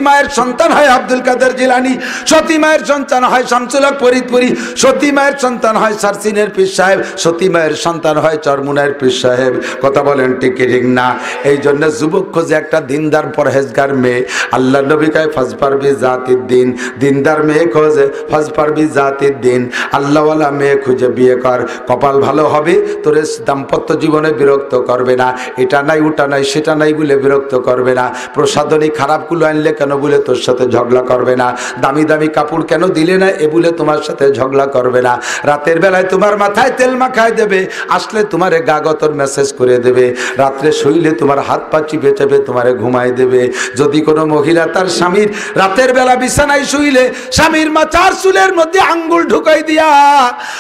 মায়ের সন্তান হয় আব্দুল কাদের জিলানী, সতী মায়ের সন্তান হয় শামসুল হক ফরিদপুরি, সতী মায়ের সন্তান হয় সারসিনের পীর সাহেব, সতী মায়ের সন্তান হয় চরমুনায়ের পীর সাহেব। কথা বলেন ঠিক ঠিক না? এই জন্য যুবক খোঁজে একটা দিনদার পরহেজ পরহেজগার মেয়ে। আল্লাহ নবী কয় ফাজফার বিজাতিদ দিন, দিনদার মেয়ে খোঁজে ফাজফার বিজাতিদ দিন। আল্লাহওয়ালা মেয়ে খুঁজে বিয়ে কর, কপাল ভালো হবে, তোর দাম্পত্য জীবনে বিরক্ত করবে না, এটা নাই ওটা নাই সেটা নাই বলে বিরক্ত করবে না, প্রসাধনী খারাপগুলো আনলে কেন বলে তোর সাথে ঝগড়া করবে না, দামি দামি কাপড় কেন দিলে না এ বলে তোমার সাথে ঝগড়া করবে না, রাতের বেলায় তোমার মাথায় তেল মাখায় দেবে, আসলে তোমারে গাগতর মেসেজ করে দেবে, রাত্রে শুইলে তোমার হাত পা চিপে চেপে তোমারে ঘুমায় দেবে। যদি কোনো মহিলা তার স্বামীর রাতের বেলা বিছানায় শুইলে স্বামীর মাথার চুলের মধ্যে আঙ্গুল ঢুকাই দিয়া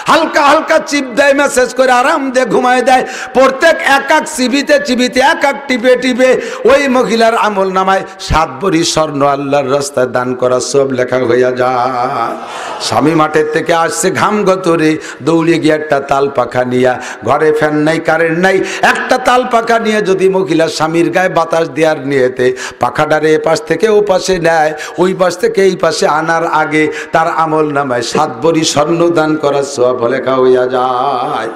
হালকা হালকা চিপ দেয়, মেসেজ করে আরাম দিয়ে ঘুমায় দেয়, প্রত্যেক এক এক চিবিতে চিবিতে এক এক টিপে টিপে ওই মহিলার আমল নামায় 7 ভরি স্বর্ণ আল্লাহর রাস্তায় দান করা সব লেখা হইয়া যায়। স্বামী মাঠের থেকে আসছে ঘাম গতরে, দৌড়ে গিয়ে একটা তাল পাখা নিয়া, ঘরে ফ্যান নাই কারেন্ট নাই, একটা তাল পাখা নিয়ে যদি মহিলা স্বামীর গায়ে বাতাস দেওয়ার নিয়েতে পাখাটারে এ পাশ থেকে ও পাশে নেয়, ওই পাশ থেকে এই পাশে আনার আগে তার আমল নামায় 7 ভরি স্বর্ণ দান করার সওয়াব লেখা হইয়া যায়।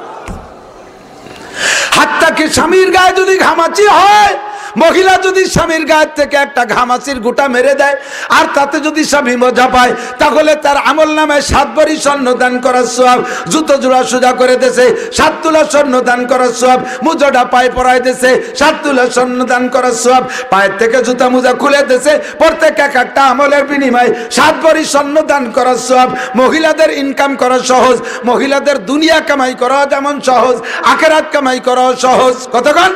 হাতটাকে স্বামীর গায়ে যদি ঘামাচি হয়, মহিলা যদি স্বামীর গায়ের থেকে একটা ঘামাচির গোটা মেরে দেয় আর তাতে যদি স্বামী মজা পায়, তাহলে তার আমল নামায় 7 ভরি স্বর্ণ দান করার সওয়াব, জুতো জোড়া সোজা করে দেছে 7 তোলা স্বর্ণ দান করার সওয়াব, মুজোটা পায়ে পরাই দেছে 7 তোলা স্বর্ণ দান করার সওয়াব, পায়ের থেকে জুতা মোজা খুলে দেছে, প্রত্যেক এক একটা আমলের বিনিময়ে 7 ভরি স্বর্ণ দান করার সওয়াব। মহিলাদের ইনকাম করা সহজ, মহিলাদের দুনিয়া কামাই করা যেমন সহজ, আখিরাত কামাই করা সহজ। কতক্ষণ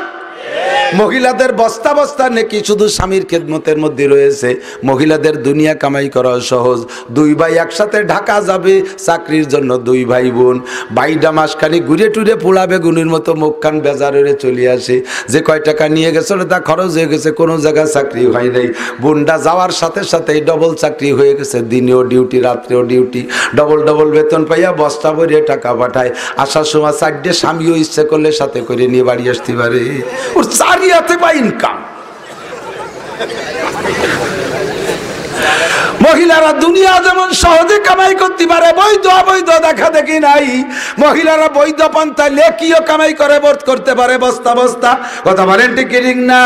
মহিলাদের বস্তা বস্তা নেকি শুধু স্বামীর খেদমতের মধ্যে রয়েছে, মহিলাদের দুনিয়া কামাই করা সহজ। 2 ভাই একসাথে ঢাকা যাবে চাকরির জন্য, 2 ভাই বোন, বাইডা মাসখানি ঘুরে টুরে পোড়া বেগুনের মতো মুখখান বেজারে চলে আসে, যে কয় টাকা নিয়ে গেছিল তা খরচ হয়ে গেছে, কোনো জায়গায় চাকরি হয় নাই, বোনটা যাওয়ার সাথে সাথেই ডবল চাকরি হয়ে গেছে, দিনেও ডিউটি রাত্রেও ডিউটি, ডবল ডবল বেতন পাইয়া বস্তা ভরিয়ে টাকা পাঠায়, আসার সময় 4টে স্বামীও ইচ্ছে করলে সাথে করে নিয়ে বাড়ি আসতে পারে, ওর চারিয়াতে বা ইনকাম। মহিলারা দুনিয়া যেমন সহজে কামাই করতে পারে, বৈধ অবৈধ দেখা দেখি নাই, মহিলারা বৈধ পন্থা লেখিও কামাই করে বোধ করতে পারে বস্তা বস্তা। কথা বলেন ঠিক না?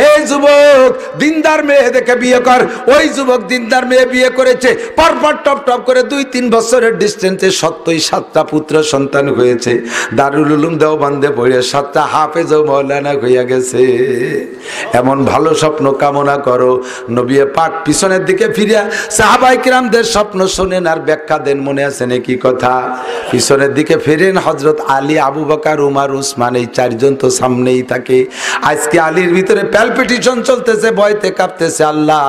এই যুবক দিনদার মেয়ে দেখে বিয়ে কর, ওই যুবক দিনদার মেয়ে বিয়ে করেছে, পরপর টপ টপ করে 2-3 বছরের ডিস্টেন্সে 7টা পুত্র সন্তান হয়েছে, দারুল উলুম দেওবন্দে পড়ে 7টা হাফেজ ও মাওলানা হইয়া গেছে। এমন ভালো স্বপ্ন কামনা করো, নবী পাক পিছনের দিকে ফিরিয়া সাহাবায়ে কিরামদের স্বপ্ন শোনেন আর ব্যাখ্যা দেন, মনে আছে নাকি কথা? পিছনের দিকে ফিরেন, হযরত আলী, আবু বকর, উমর, উসমান, এই 4 জন তো সামনেই থাকে। আজকে আলীর ভিতরে প্যালপিটেশন চলতেছে, ভয়তে কাঁপতেছে, আল্লাহ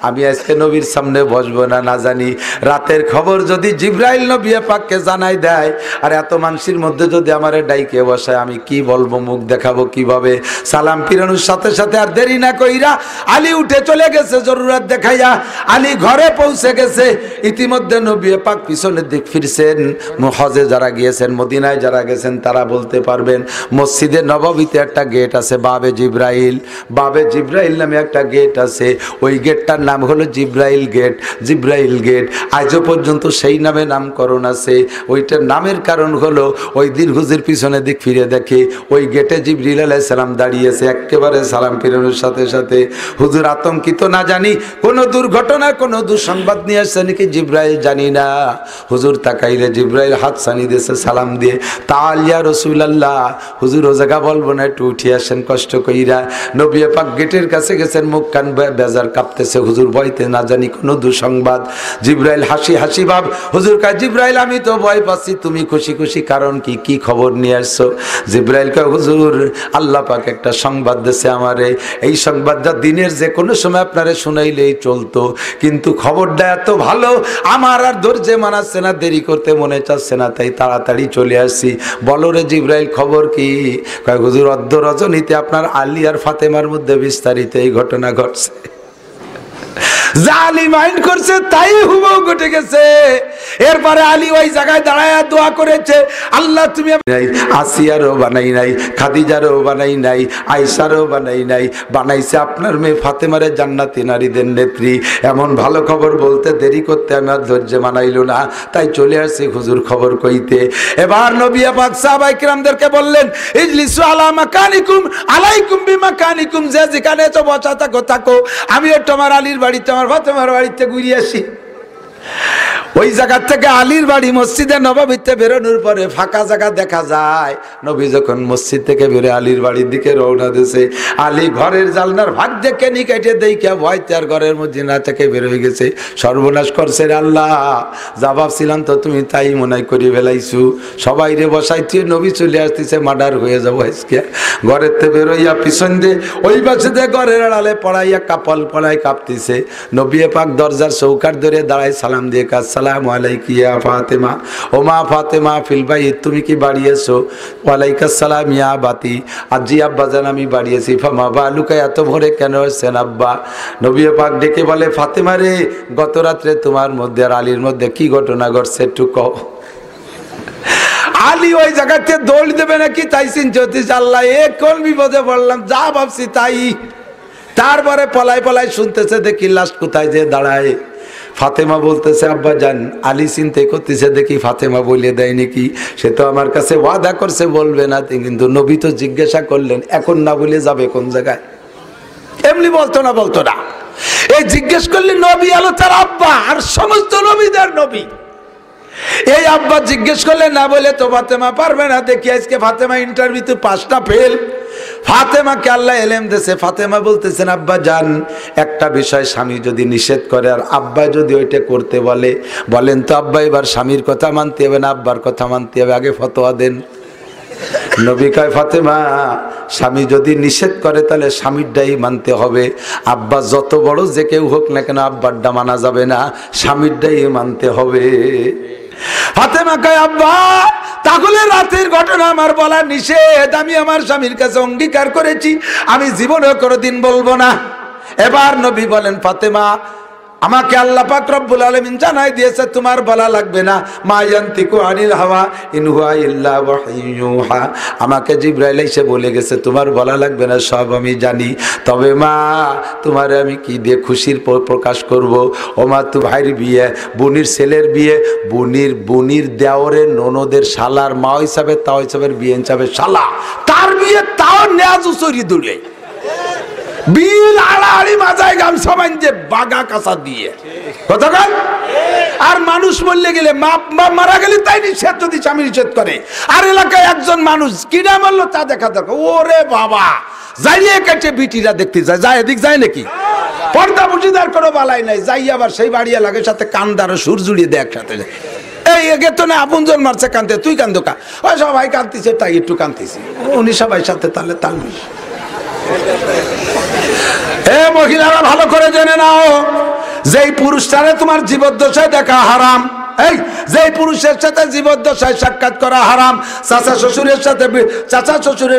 আমি আজকে নবীর সামনে বসবো না, না জানি রাতের খবর যদি জিবরাইল নবী পাককে জানাই দেয়, আর এত মানুষের মধ্যে যদি আমারে ডাইকে বসায়, আমি কি বলবো, মুখ দেখাবো কিভাবে? সালাম ফিরানোর সাথে সাথে আর দেরি না কইরা আলী উঠে চলে গেছে জরুরত দেখাইয়া। আলী ঘরে পৌঁছে গেছে, ইতিমধ্যে নবী পাক পিছনের দিক ফিরছেন। হজে যারা গিয়েছেন, মদিনায় যারা গেছেন তারা বলতে পারবেন, মসজিদে নববীতে একটা গেট আছে বাবে জিবরাইল, বাবে জিবরাইল নামে একটা গেট আছে, ওই গেটটার নাম হলো জিবরাইল গেট, জিবরাইল গেট। আজও পর্যন্ত সেই নামে নামকরণ আছে। ওইটার নামের কারণ হলো ওই দিন হুজুর পিছনের দিক ফিরে দেখে ওই গেটে জিবরিল আলাইহিস সালাম দাঁড়িয়েছে। একেবারে সালাম ফিরানোর সাথে সাথে হুজুর আতঙ্কিত, না জানি কোনো দুর্ঘটনা কোনো দুঃসংবাদ নিয়ে আসছে নাকি জিবরাইল, জানি না। হুজুর তাকাইলে জিবরাইল হাত ছানি দিয়েছে সালাম দিয়ে, তাআল ইয়া রাসূলুল্লাহ, হুজুর ও জায়গা বলবো না, একটু উঠে আসেন কষ্ট কইরা। নবী পাক গেটের কাছে গেছেন, মুখ কান বেজার কাঁপতেছে, হুজুর ভয়তে, না জানি কোনো দুঃসংবাদ। জিবরাইল হাসি হাসি ভাব, হুজুর কয় জিবরাইল আমি তো ভয় পাচ্ছি, তুমি খুশি খুশি, কারণ কি, কি খবর নিয়ে আসছো? জিবরাইল কয় হুজুর আল্লাহ পাক একটা সংবাদ দিয়েছে আমারে, এই সংবাদটা দিনের যে কোনো সময় আপনারে শুনাইলেই চলতো, কিন্তু খবরটা এত ভালো আমার আর ধৈর্য মানাচ্ছে না, দেরি করতে মনে চাচ্ছে না, তাই তাড়াতাড়ি চলে আসছি। বলো রে জিবরাইল খবর কি? কয় হুজুর অর্ধ রজনীতে আপনার আলী আর ফাতেমার মধ্যে বিস্তারিত এই ঘটনা ঘটছে। যা আলী মাইন্ড করছে তাই হুবহু ঘটে গেছে। এরপরে আলী ওই জায়গায় দাঁড়ায় দোয়া করেছে, আল্লাহ তুমি আসিয়ারও বানাই নাই, খাদিজারও বানাই নাই, আয়েশারও বানাই নাই, বানাইছে আপনার মেয়ে ফাতেমারে জান্নাতি নারীদের নেত্রী। এমন ভালো খবর বলতে দেরি করতে আমার ধৈর্য মানাইল না, তাই চলে আসছি হুজুর খবর কইতে। এবার নবী পাক সাহাবায়ে কিরামদেরকে বললেন, ইজলিসু আলা মাকানিকুম আলাইকুম বিমাকানিকুম, যে যেখানে তো বসা থাকো থাকো, আমিও তোমার আলীর বাড়িতে আমার ফাতেমার বাড়িতে ঘুরে আসি। ওই জায়গা থেকে আলীর বাড়ি মসজিদে নববীতে বেরোনোর পরে ফাঁকা জায়গা দেখা যায়। নবী যখন মসজিদ থেকে বেরো আলীর বাড়ির দিকে রওনা দিয়েছে, আলী ঘরের জানলার ভাগ দেখে নি কেটে দেখে ভয়তে আর ঘরের মধ্যে না থেকে বের হয়ে গেছে। সর্বনাশ করছে রে আল্লাহ, যা ভাবছিলাম তো তুমি তাই মনে করে ফেলাইছু। সবাই রে বসাইতে নবী চলে আসতেছে, মার্ডার হয়ে যাবো আজকে। ঘরের থেকে বেরোইয়া পিছন দিয়ে ওই পাশে দিয়ে ঘরের আড়ালে পড়াইয়া কাপল পড়াই কাঁপতেছে। নবী পাক দরজার চৌকাঠ ধরে দাঁড়ায় সালাম দিয়ে, আসসালামু আলাইকা ইয়া ফাতেমা, ও মা ফাতেমা ফিল বাইত, তুমি কি বাড়ি এসো? ওয়ালাইকা আসসালাম ইয়া বাতি, আজি আব্বা জান আমি বাড়ি এসি। ফামা বালুকা, এত ভোরে কেন এসেছেন আব্বা? নবী পাক ডেকে বলে, ফাতেমা রে, গত রাত্রে তোমার মধ্যে আর আলীর মধ্যে কি ঘটনা ঘটছে একটু কও। আলী ওই জায়গাতে দৌড় দেবে নাকি তাই চিন্তা হচ্ছে, আল্লাহ এ কোন বিপদে পড়লাম, যা ভাবছি তাই। তারপরে পলাই পলাই শুনতেছে, দেখি লাস্ট কোথায় যে দাঁড়ায়। ফাতেমা বলতেছে, আব্বা জান আলী চিন্তা করতেছে দেখি ফাতেমা বলে দেয় নাকি। সে তো আমার কাছে ওয়াদা করছে বলবে না, কিন্তু নবী তো জিজ্ঞাসা করলেন, এখন না বলে যাবে কোন জায়গায়? এমনি বলতো না, বলতো না। এই জিজ্ঞেস করলে নবী আলো তার আব্বা, আর সমস্ত নবীদের নবী। এই আব্বা জিজ্ঞেস করলে না বলে তো ফাতেমা পারবে না। দেখি আজকে ফাতেমা ইন্টারভিউতে 5টা ফেল। ফাতেমাকে আল্লাহ এলেম দিয়েছে। ফাতেমা বলতেছেন, আব্বা জান একটা বিষয় স্বামী যদি নিষেধ করে আর আব্বা যদি ওইটা করতে বলে, বলেন তো আব্বা এবার স্বামীর কথা মানতে হবে না আব্বার কথা মানতে হবে? আগে ফতোয়া দেন। নবী কয়, ফাতেমা স্বামী যদি নিষেধ করে তাহলে স্বামীরটাই মানতে হবে। আব্বা যত বড় যে কেউ হোক না কেন আব্বারটা মানা যাবে না, স্বামীরটাই মানতে হবে। ফাতেমা কয়, আব্বা তাহলে রাতের ঘটনা আমার বলা নিষেধ, আমি আমার স্বামীর কাছে অঙ্গীকার করেছি, আমি জীবনে কোনোদিন বলবো না। এবার নবী বলেন, ফাতেমা আমাকে আল্লাহ পাক রব্বুল আলামিন জানাই দিয়েছে তোমার বলা লাগবে না। মা ইয়ান্তিকু আনিল হাওয়া ইন হুয়া ইল্লা ওয়াহয়ুহা, আমাকে জিবরাইল এসে বলে গেছে তোমার বলা লাগবে না, সব আমি জানি। তবে মা তোমারে আমি কি দিয়ে খুশির প্রকাশ করব? ও মা, তু ভাইয়ের বিয়ে, বোনির ছেলের বিয়ে, বোনির দেওরের ননদের শালার মা হিসাবে, তাও হিসাবে বিয়ে হিসাবে শালা, তার বিয়ে তাও নেয়াজ উচরি দূরে বিল আড়াআড়ি মাজায় গামছা বাঁধে বাগা কাঁচা দিয়ে কতক্ষণ। আর মানুষ মরলে গেলে মারা গেলে তাই নিষেধ, যদি স্বামী নিষেধ করে। আর এলাকায় একজন মানুষ কিনা মারলো তা দেখা দরকার। ওরে বাবা, যাইয়ে কেটে বিটিরা দেখতে যায়, যায় এদিক যায় নাকি? পর্দা বুঝিদার কোনো বালাই নাই, যাই আবার সেই বাড়িয়া লাগে সাথে কান্দার সুর জুড়িয়ে দেয় একসাথে। এই এগে তো না আপনজন মারছে কান্দতে, তুই কান্দো কা? ওই সবাই কাঁদতেছে তাই একটু কাঁদতেছি, উনি সবাই সাথে তাহলে তাল মিশ। এ মহিলারা ভালো করে জেনে নাও, যেই পুরুষটারে তোমার জীবদ্দশায় দেখা হারাম, এই যে পুরুষের সাথে জীবদ্দশায় সাক্ষাৎ করা হারাম, চাচা শ্বশুরের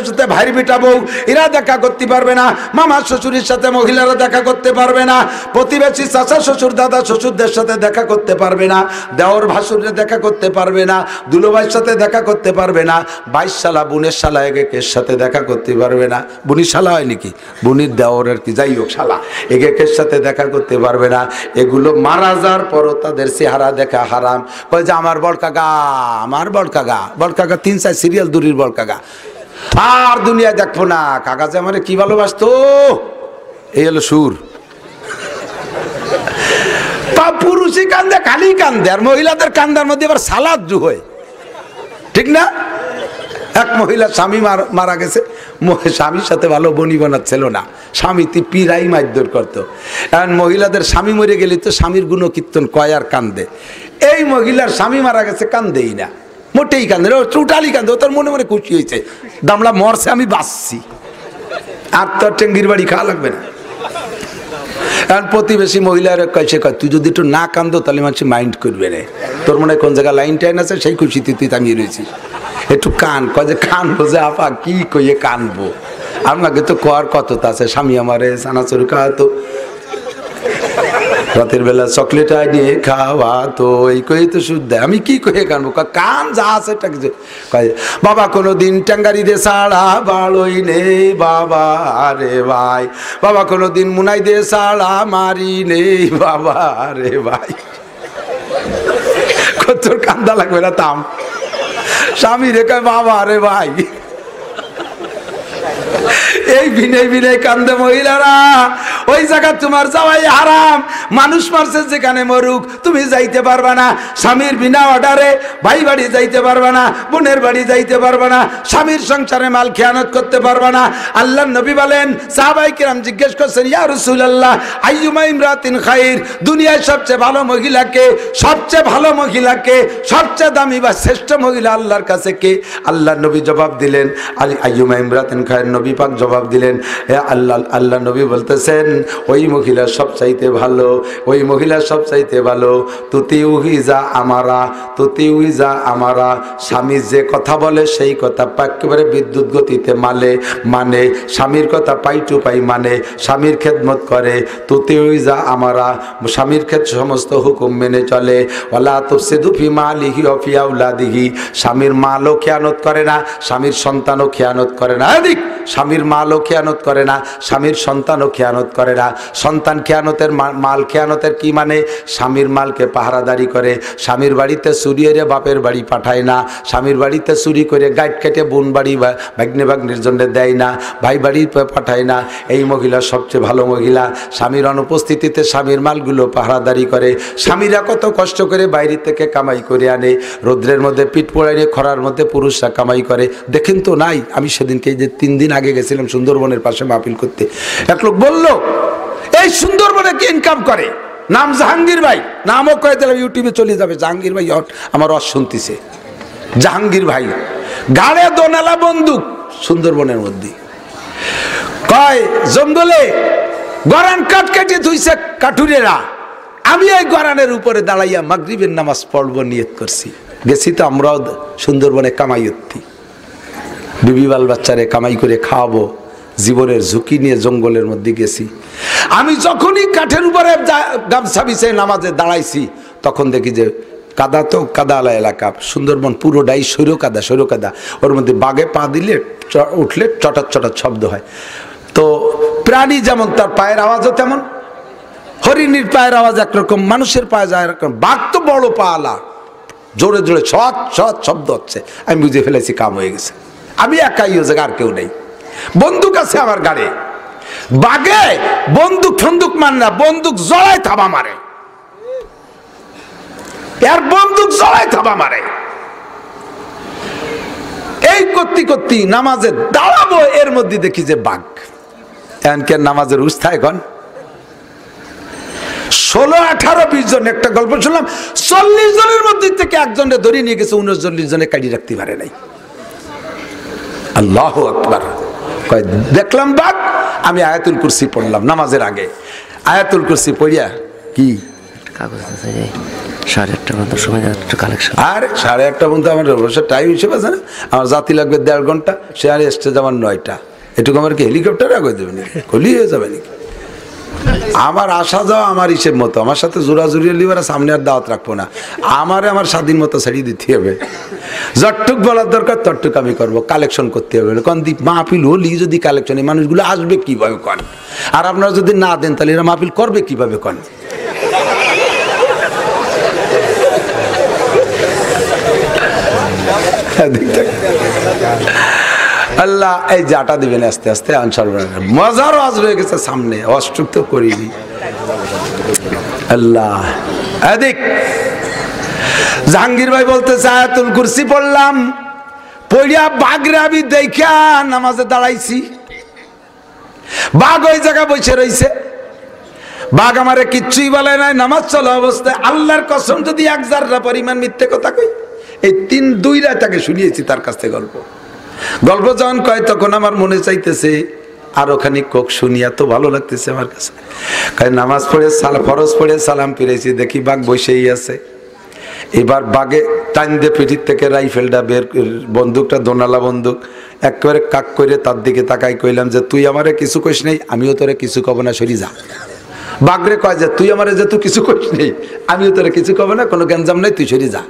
সাথে ভাইয়ের বেটা বউ এরা দেখা করতে পারবে না, মামা শ্বশুরের সাথে মহিলারা দেখা করতে পারবে না, প্রতিবেশী চাচা শ্বশুর দাদা শ্বশুরদের সাথে দেখা করতে পারবে না, দেওর ভাসুরে দেখা করতে পারবে না, দুলোভাইয়ের সাথে দেখা করতে পারবে না, 22 শালা বোনের শালা একের সাথে দেখা করতে পারবে না। বুনির শালা হয় নাকি? বুনির দেওর আর কি, যাই হোক শালা একের সাথে দেখা করতে পারবে না। এগুলো মারা যাওয়ার পরও তাদের চেহারা দেখা হারাম। কয় যে আমার বড় কাকা, আমার বড় কাকা 3-4 সিরিয়াল দূরের বড় কাকা, আর দুনিয়ায় দেখবো না। কাকা যে আমার কি ভালোবাসতো, এই হলো সুর। পুরুষই কান্দে, খালি কান্দে, আর মহিলাদের কান্দার মধ্যে আবার সালাদ হয়, ঠিক না? এক মহিলা স্বামী মারা গেছে, স্বামীর সাথে ভালো বনি বানাচ্ছিল না, স্বামী পিরাই মারধর করতো। এখন মহিলাদের স্বামী মরে গেলে তো স্বামীর গুণকীর্তন কয় আর কান্দে। এই মহিলার স্বামী মারা গেছে, কান্দেই না, মোটেই কান্দে না, টোটালি কান্দে। ও তোর মনে মনে খুশি হয়েছে, দামলা মরছে আমি বাঁচছি, আর তোর টেঙ্গির বাড়ি খাওয়া লাগবে না। এখন প্রতিবেশী মহিলার কাছে কয় তুই যদি একটু না কান্দো তাহলে মানুষ মাইন্ড করবে রে, তোর মনে হয় কোন জায়গায় লাইন টাইন আছে, সেই খুশিতে তুই থামিয়ে রয়েছিস, একটু কান। কয় যে কানবো যে আপা কি কইয়ে কানবো, আপনাকে তো কর কত আছে, স্বামী আমারে সানাচুর খাওয়াতো। রাতের বেলা চকলেট আনিয়ে খাওয়া তো এই কই তো শুদ্ধ আমি কি কয়ে কানবো কান যা আছে একটা কিছু বাবা কোনো দিন টাঙ্গারি দে সাড়া বাড়ই নেই বাবা রে ভাই বাবা কোনো দিন মুনাই দে সাড়া মারি নেই বাবা রে ভাই তোর কান্দা লাগবে না তাম স্বামী রেখে বাবা রে ভাই এই বিনয় বিনয় কান্দে মহিলারা ওই জায়গা তোমার যাওয়াই হারাম মানুষ মারছে যেখানে মরুক তুমি যাইতে পারবা না স্বামীর বিনা অর্ডারে ভাই বাড়ি যাইতে পারবা না বোনের বাড়ি যাইতে পারবা না স্বামীর সংসারে মাল খেয়ানত করতে পারবা না আল্লাহর নবী বলেন সাহাবায়ে কিরাম জিজ্ঞেস করছেন ইয়া রাসূলুল্লাহ আইয়ুমা ইমরাতিন খায়র দুনিয়ায় সবচেয়ে ভালো মহিলাকে সবচেয়ে দামি বা শ্রেষ্ঠ মহিলা আল্লাহর কাছে কে আল্লাহর নবী জবাব দিলেন আইয়ুমা ইমরাতিন খায়র নবী পাক জবাব দিলেন আল্লাহ নবী বলতেছেন ওই মহিলা সবচাইতে ভালো তুতিউহিজা আমারা স্বামী যে কথা বলে সেই কথা একেবারে বিদ্যুৎ গতিতে মানে স্বামীর কথা পাই টু পাই মানে স্বামীর খেদমত করে তুতিউহিজা আমারা স্বামীর সমস্ত হুকুম মেনে চলে ওয়ালা তুফসিদু ফি মালিহি ওয়া ফি আওলাদিহি স্বামীর মালও খেয়ানত করে না স্বামীর সন্তানও খেয়ানত করে না স্বামীর মালও খেয়ানত করে না স্বামীর সন্তানও খেয়ানত করে না সন্তান খেয়ানতের মাল খেয়ানতের কি মানে স্বামীর মালকে পাহারাদারি করে স্বামীর বাড়িতে চুরি করে বাপের বাড়ি পাঠায় না স্বামীর বাড়িতে চুরি করে গাইড কেটে বোন বাড়ি ভাগ্নের জন্য দেয় না ভাই বাড়ি পাঠায় না এই মহিলা সবচেয়ে ভালো মহিলা স্বামীর অনুপস্থিতিতে স্বামীর মালগুলো পাহারাদারি করে স্বামীরা কত কষ্ট করে বাইরে থেকে কামাই করে আনে রৌদ্রের মধ্যে পিঠ পোড়ায় খরার মধ্যে পুরুষরা কামাই করে দেখেন তো নাই আমি সেদিনকে যে 3 দিন আগে গেছিলাম সুন্দরবনের পাশে মাহফিল করতে এক লোক বলল এই সুন্দরবনে কি ইনকাম করে নাম জাহাঙ্গীর ভাই নামও কয়ে দিলাম ইউটিউবে চলে যাবে জাহাঙ্গীর ভাই আমার শুনতেছে জাহাঙ্গীর ভাই গাড়ে দোনালা বন্দুক সুন্দরবনের মধ্যে কয় জঙ্গলে গরান কাট কেটে ধুইছে কাঠুরেরা আমি এই গরানের উপরে দাঁড়াইয়া মাগরিবের নামাজ পড়বো নিয়ত করছি গেছি তো আমরাও সুন্দরবনে কামাইয়ত্তি বিবি বাল বাচ্চারে কামাই করে খাওয়াবো জীবনের ঝুঁকি নিয়ে জঙ্গলের মধ্যে গেছি আমি যখনই কাঠের উপরে গামছা বিছাই নামাজে দাঁড়াইছি তখন দেখি যে কাদা তো কাদাওয়ালা এলাকা সুন্দরবন পুরোটাই সৈর কাদা ওর মধ্যে বাগে পা দিলে উঠলে চটার শব্দ হয় তো প্রাণী যেমন তার পায়ের আওয়াজও তেমন হরিণীর পায়ের আওয়াজ একরকম মানুষের পায়ে যায় একরকম বাঘ তো বড় পালা জোরে জোরে ছট শব্দ হচ্ছে আমি বুঝে ফেলেছি কাম হয়ে গেছে আমি একাই ও জায়গা আর কেউ নেই বন্দুক আছে আমার গাড়ি বাগে বন্দুক মান না বন্দুক জড়ায় থাবা মারে এর বন্দুক জড়ায় থাবা মারে এই করতে নামাজে দাঁড়াবো এর মধ্যে দেখি যে বাঘ এনকে নামাজের উস্তায় এখন 16, 18, 20 জন একটা গল্প শুনলাম 40 জনের মধ্যে থেকে একজনে ধরে নিয়ে গেছে 39 জনে কাটি রাখতে পারে নাই আল্লাহু আকবার দেখলাম বাঘ আমি আয়াতুল কুরসি পড়লাম নামাজের আগে আয়াতুল কুরসি পড়িয়া কি কাগজ আছে 1:30 পর্যন্ত সময় একটা কালেকশন আর 1:30 পর্যন্ত আমার অবশ্যই টাইম হিসেবে আছে না আমার জাতি লাগবে 1.5 ঘন্টা সে আর স্টেজ আমার 9টা এটুকু আমার কি হেলিকপ্টার আগে দেবে নাকি কলি হয়ে যাবে নাকি আমার আসা যাওয়া আমার হিসেব মতো আমার সাথে জোরাজুরি লিবার সামনে আর দাওয়াত রাখবো না আমার স্বাধীন মতো ছাড়িয়ে দিতে হবে যতটুক বলার দরকার ততটুক আমি করবো কালেকশন করতে হবে কারণ মাহফিল হলি যদি কালেকশন এই মানুষগুলো আসবে কিভাবে কন আর আপনারা যদি না দেন তাহলে এরা মাহফিল করবে কিভাবে কন আল্লাহ এই জাটা দিবেন আস্তে আস্তে আনসার মজার আজ রয়ে গেছে সামনে অষ্টুক তো করিনি আল্লাহ এদিক জাহাঙ্গীর ভাই বলতেছে আয়াতুল কুরসি পড়লাম পড়িয়া বাঘরে আমি দেখা নামাজে দাঁড়াইছি বাঘ ওই জায়গায় বসে রয়েছে বাঘ আমারে কিচ্ছুই বলে নাই নামাজ চলা অবস্থায় আল্লাহর কসম যদি 1 জাররা পরিমাণ মিথ্যে কথা কই এই 2 রাত আগে শুনিয়েছি তার কাছ থেকে গল্প যখন কয় তখন আমার মনে চাইতেছে আর ওখানে কোক শুনিয়া তো ভালো লাগতেছে আমার কাছে নামাজ পড়ে ফরজ পড়ে সালাম ফিরেছি দেখি বাঘ বসেই আছে এবার বাঘে টাইম দিয়ে পিঠির থেকে রাইফেলটা বের বন্দুকটা দোনালা বন্দুক একেবারে কাক করে তার দিকে তাকাই কইলাম যে তুই আমারে কিছু কইস নাই আমিও তোরে কিছু কব না সরি যা বাগরে কয় যে তুই আমারে যে তুই কিছু করিস নেই, আমিও তোরা কিছু কব না, কোনো গ্যাঞ্জাম নেই, তুই সরি যা।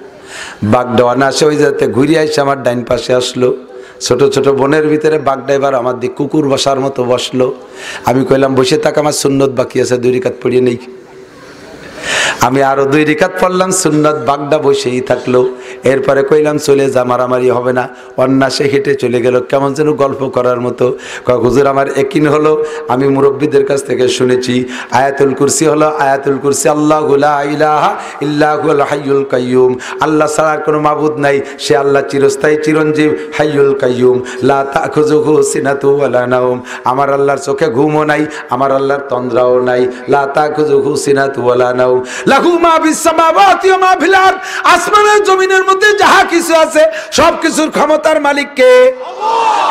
বাঘ দেওয়ানা আসে ওই যাতে ঘুরিয়ে আসে আমার ডাইন পাশে আসলো। ছোট ছোট বনের ভিতরে বাঘটা এবার আমার দিক কুকুর বসার মতো বসলো। আমি কইলাম বসে থাক, আমার সুন্নত বাকি আছে, 2 রাকাত পড়িয়ে নেই। আমি আরো 2 রাকাত পড়লাম সুন্নত, বাঘটা বসেই থাকলো। এরপরে কইলাম চলে যা, মারামারি হবে না। অন্যাসে হেঁটে চলে গেল, কেমন যেন গল্প করার মতো। হুজুর আমার একিন হলো, আমি মুরব্বীদের কাছ থেকে শুনেছি আয়াতুল কুরসি হলো আয়াতুল কুরসি, আল্লাহু লা ইলাহা ইল্লা হুয়াল হাইয়ুল কাইয়্যুম, আল্লাহ ছাড়া আর কোনো মাবুদ নাই, সে আল্লাহ চিরস্থায়ী চিরঞ্জীব, হাইয়ুল কাইয়্যুম, লা তাখুযুহু সিনাতু ওয়ালা নাওম, আমার আল্লাহর চোখে ঘুমও নাই, আমার আল্লাহর তন্দ্রাও নাই, লা তাখুযুহু সিনাতু ওয়ালা নাওম, লাহু মা ফিস সামাওয়াতি ওয়া মা ফিল আরদ, আসমানের জমিনের মধ্যে যাহা কিছু আছে সব কিছুর ক্ষমতার মালিক কে?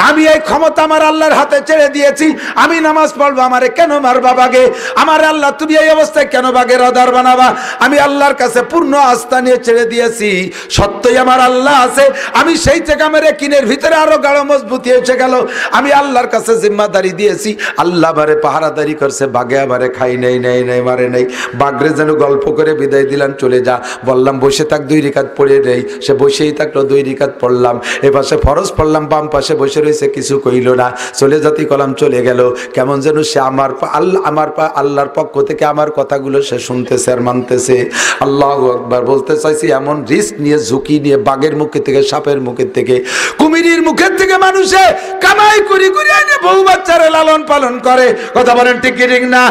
আমি এই ক্ষমতা আমার আল্লাহর হাতে ছেড়ে দিয়েছি। আমি নামাজ পড়বো, আমারে কেন মারবা বাগে? আমার আল্লাহ তুমি এই অবস্থায় কেন বাগের আধার বানাবা? আমি আল্লাহর কাছে পূর্ণ আস্থা নিয়ে ছেড়ে দিয়েছি। সত্যই আমার আল্লাহ আছে, আমি সেই থেকে আমার কিনের ভিতরে আরো গাঢ় মজবুতি এসে গেল। আমি আল্লাহর কাছে জিম্মাদারি দিয়েছি, আল্লাহ বারে পাহারাদারি করছে, বাগে আবারে খাই নাই নাই নাই মারে নাই। বাগরে যেন গল্প করে বিদায় দিলাম, চলে যা বললাম, বসে থাক 2 রাকাত পড়ে নেই। সে বসেই থাকলো, 2 রাকাত পড়লাম, এ পাশে ফরজ পড়লাম, বাম পাশে বসে রয়েছে, কিছু কইল না। চলে যাতে কলাম চলে গেল, কেমন যেন সে আল্লাহর পক্ষ থেকে আমার কথাগুলো সে শুনতেছে আর মানতেছে। আল্লাহু আকবার বলতে চাইছি, এমন রিস্ক নিয়ে ঝুঁকি নিয়ে বাঘের মুখের থেকে, সাপের মুখের থেকে, কুমিরের মুখের থেকে মানুষে কামাই করি করে এনে বউ বাচ্চারে লালন পালন করে। কথা বলেন ঠিক কি ঠিক না?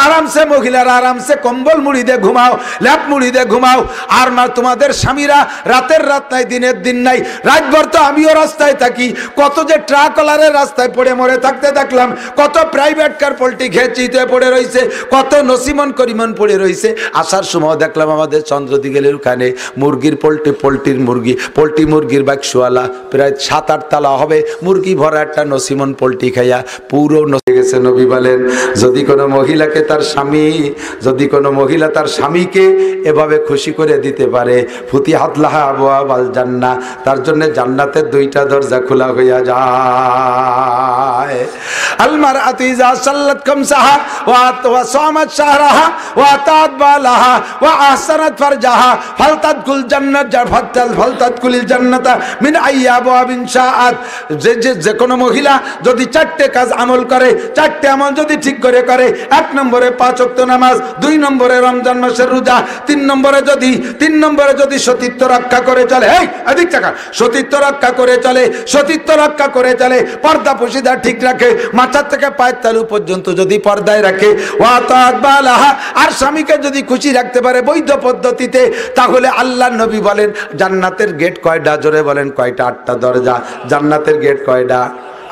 আরামসে মহিলারা আরামসে কম্বল মুড়ি দিয়ে ঘুমাও, ল্যাপ মুড়ি দিয়ে ঘুমাও। আর মা তোমাদের স্বামীরা রাতের রাত নাই, দিনের দিন নাই, রাতভর তো আমিও রাস্তায় থাকি। কত যে ট্রাকওয়ালারের রাস্তায় পড়ে মরে থাকতে দেখলাম, কত প্রাইভেট কার পোল্ট্রি খেয়ে চিতে পড়ে রয়েছে, কত নসিমন করিমন পড়ে রয়েছে। আসার সময় দেখলাম আমাদের চন্দ্রদিগেলের ওখানে মুরগির পোল্ট্রি মুরগির বাক্সওয়ালা প্রায় 7-8 তালা হবে, মুরগি ভরা একটা নসিমন পোল্ট্রি খাইয়া পুরো নসে গেছে। নবী বলেন, যদি কোনো মহিলা তার স্বামীকে এভাবে খুশি করে দিতে পারে, ফুতিহাত লাহা আবওয়াবাল জান্নাহ, তার জন্য জান্নাতের 2টা দরজা খোলা হইয়া যায়। আল মারআতু ইযা সাল্লাত খামসাহা ওয়া সামাত শাহরাহা ওয়া আতাত বালাহা ওয়া আহসানাত ফারজাহা ফালতাদকুল জান্নাত ফালতাদকুলিল জান্নাতা মিন আইয়াবিন শাআত। যে কোনো মহিলা যদি 4টে কাজ আমল করে, 4টে আমল যদি ঠিক করে করে, 1 নম্বরে 5 ওয়াক্ত নামাজ, 2 নম্বরে রমজান মাসের রোজা, 3 নম্বরে যদি সতীত্ব রক্ষা করে চলে, এদিক টাকা সতীত্ব রক্ষা করে চলে, পর্দা পশিদা ঠিক রাখে, মাথা থেকে পায়ের তালু পর্যন্ত যদি পর্দায় রাখে, আর স্বামীকে যদি খুশি রাখতে পারে বৈধ পদ্ধতিতে, তাহলে আল্লাহ নবী বলেন জান্নাতের গেট কয়টা? জোরে বলেন কয়টা? 8টা দরজা। জান্নাতের গেট কয়টা?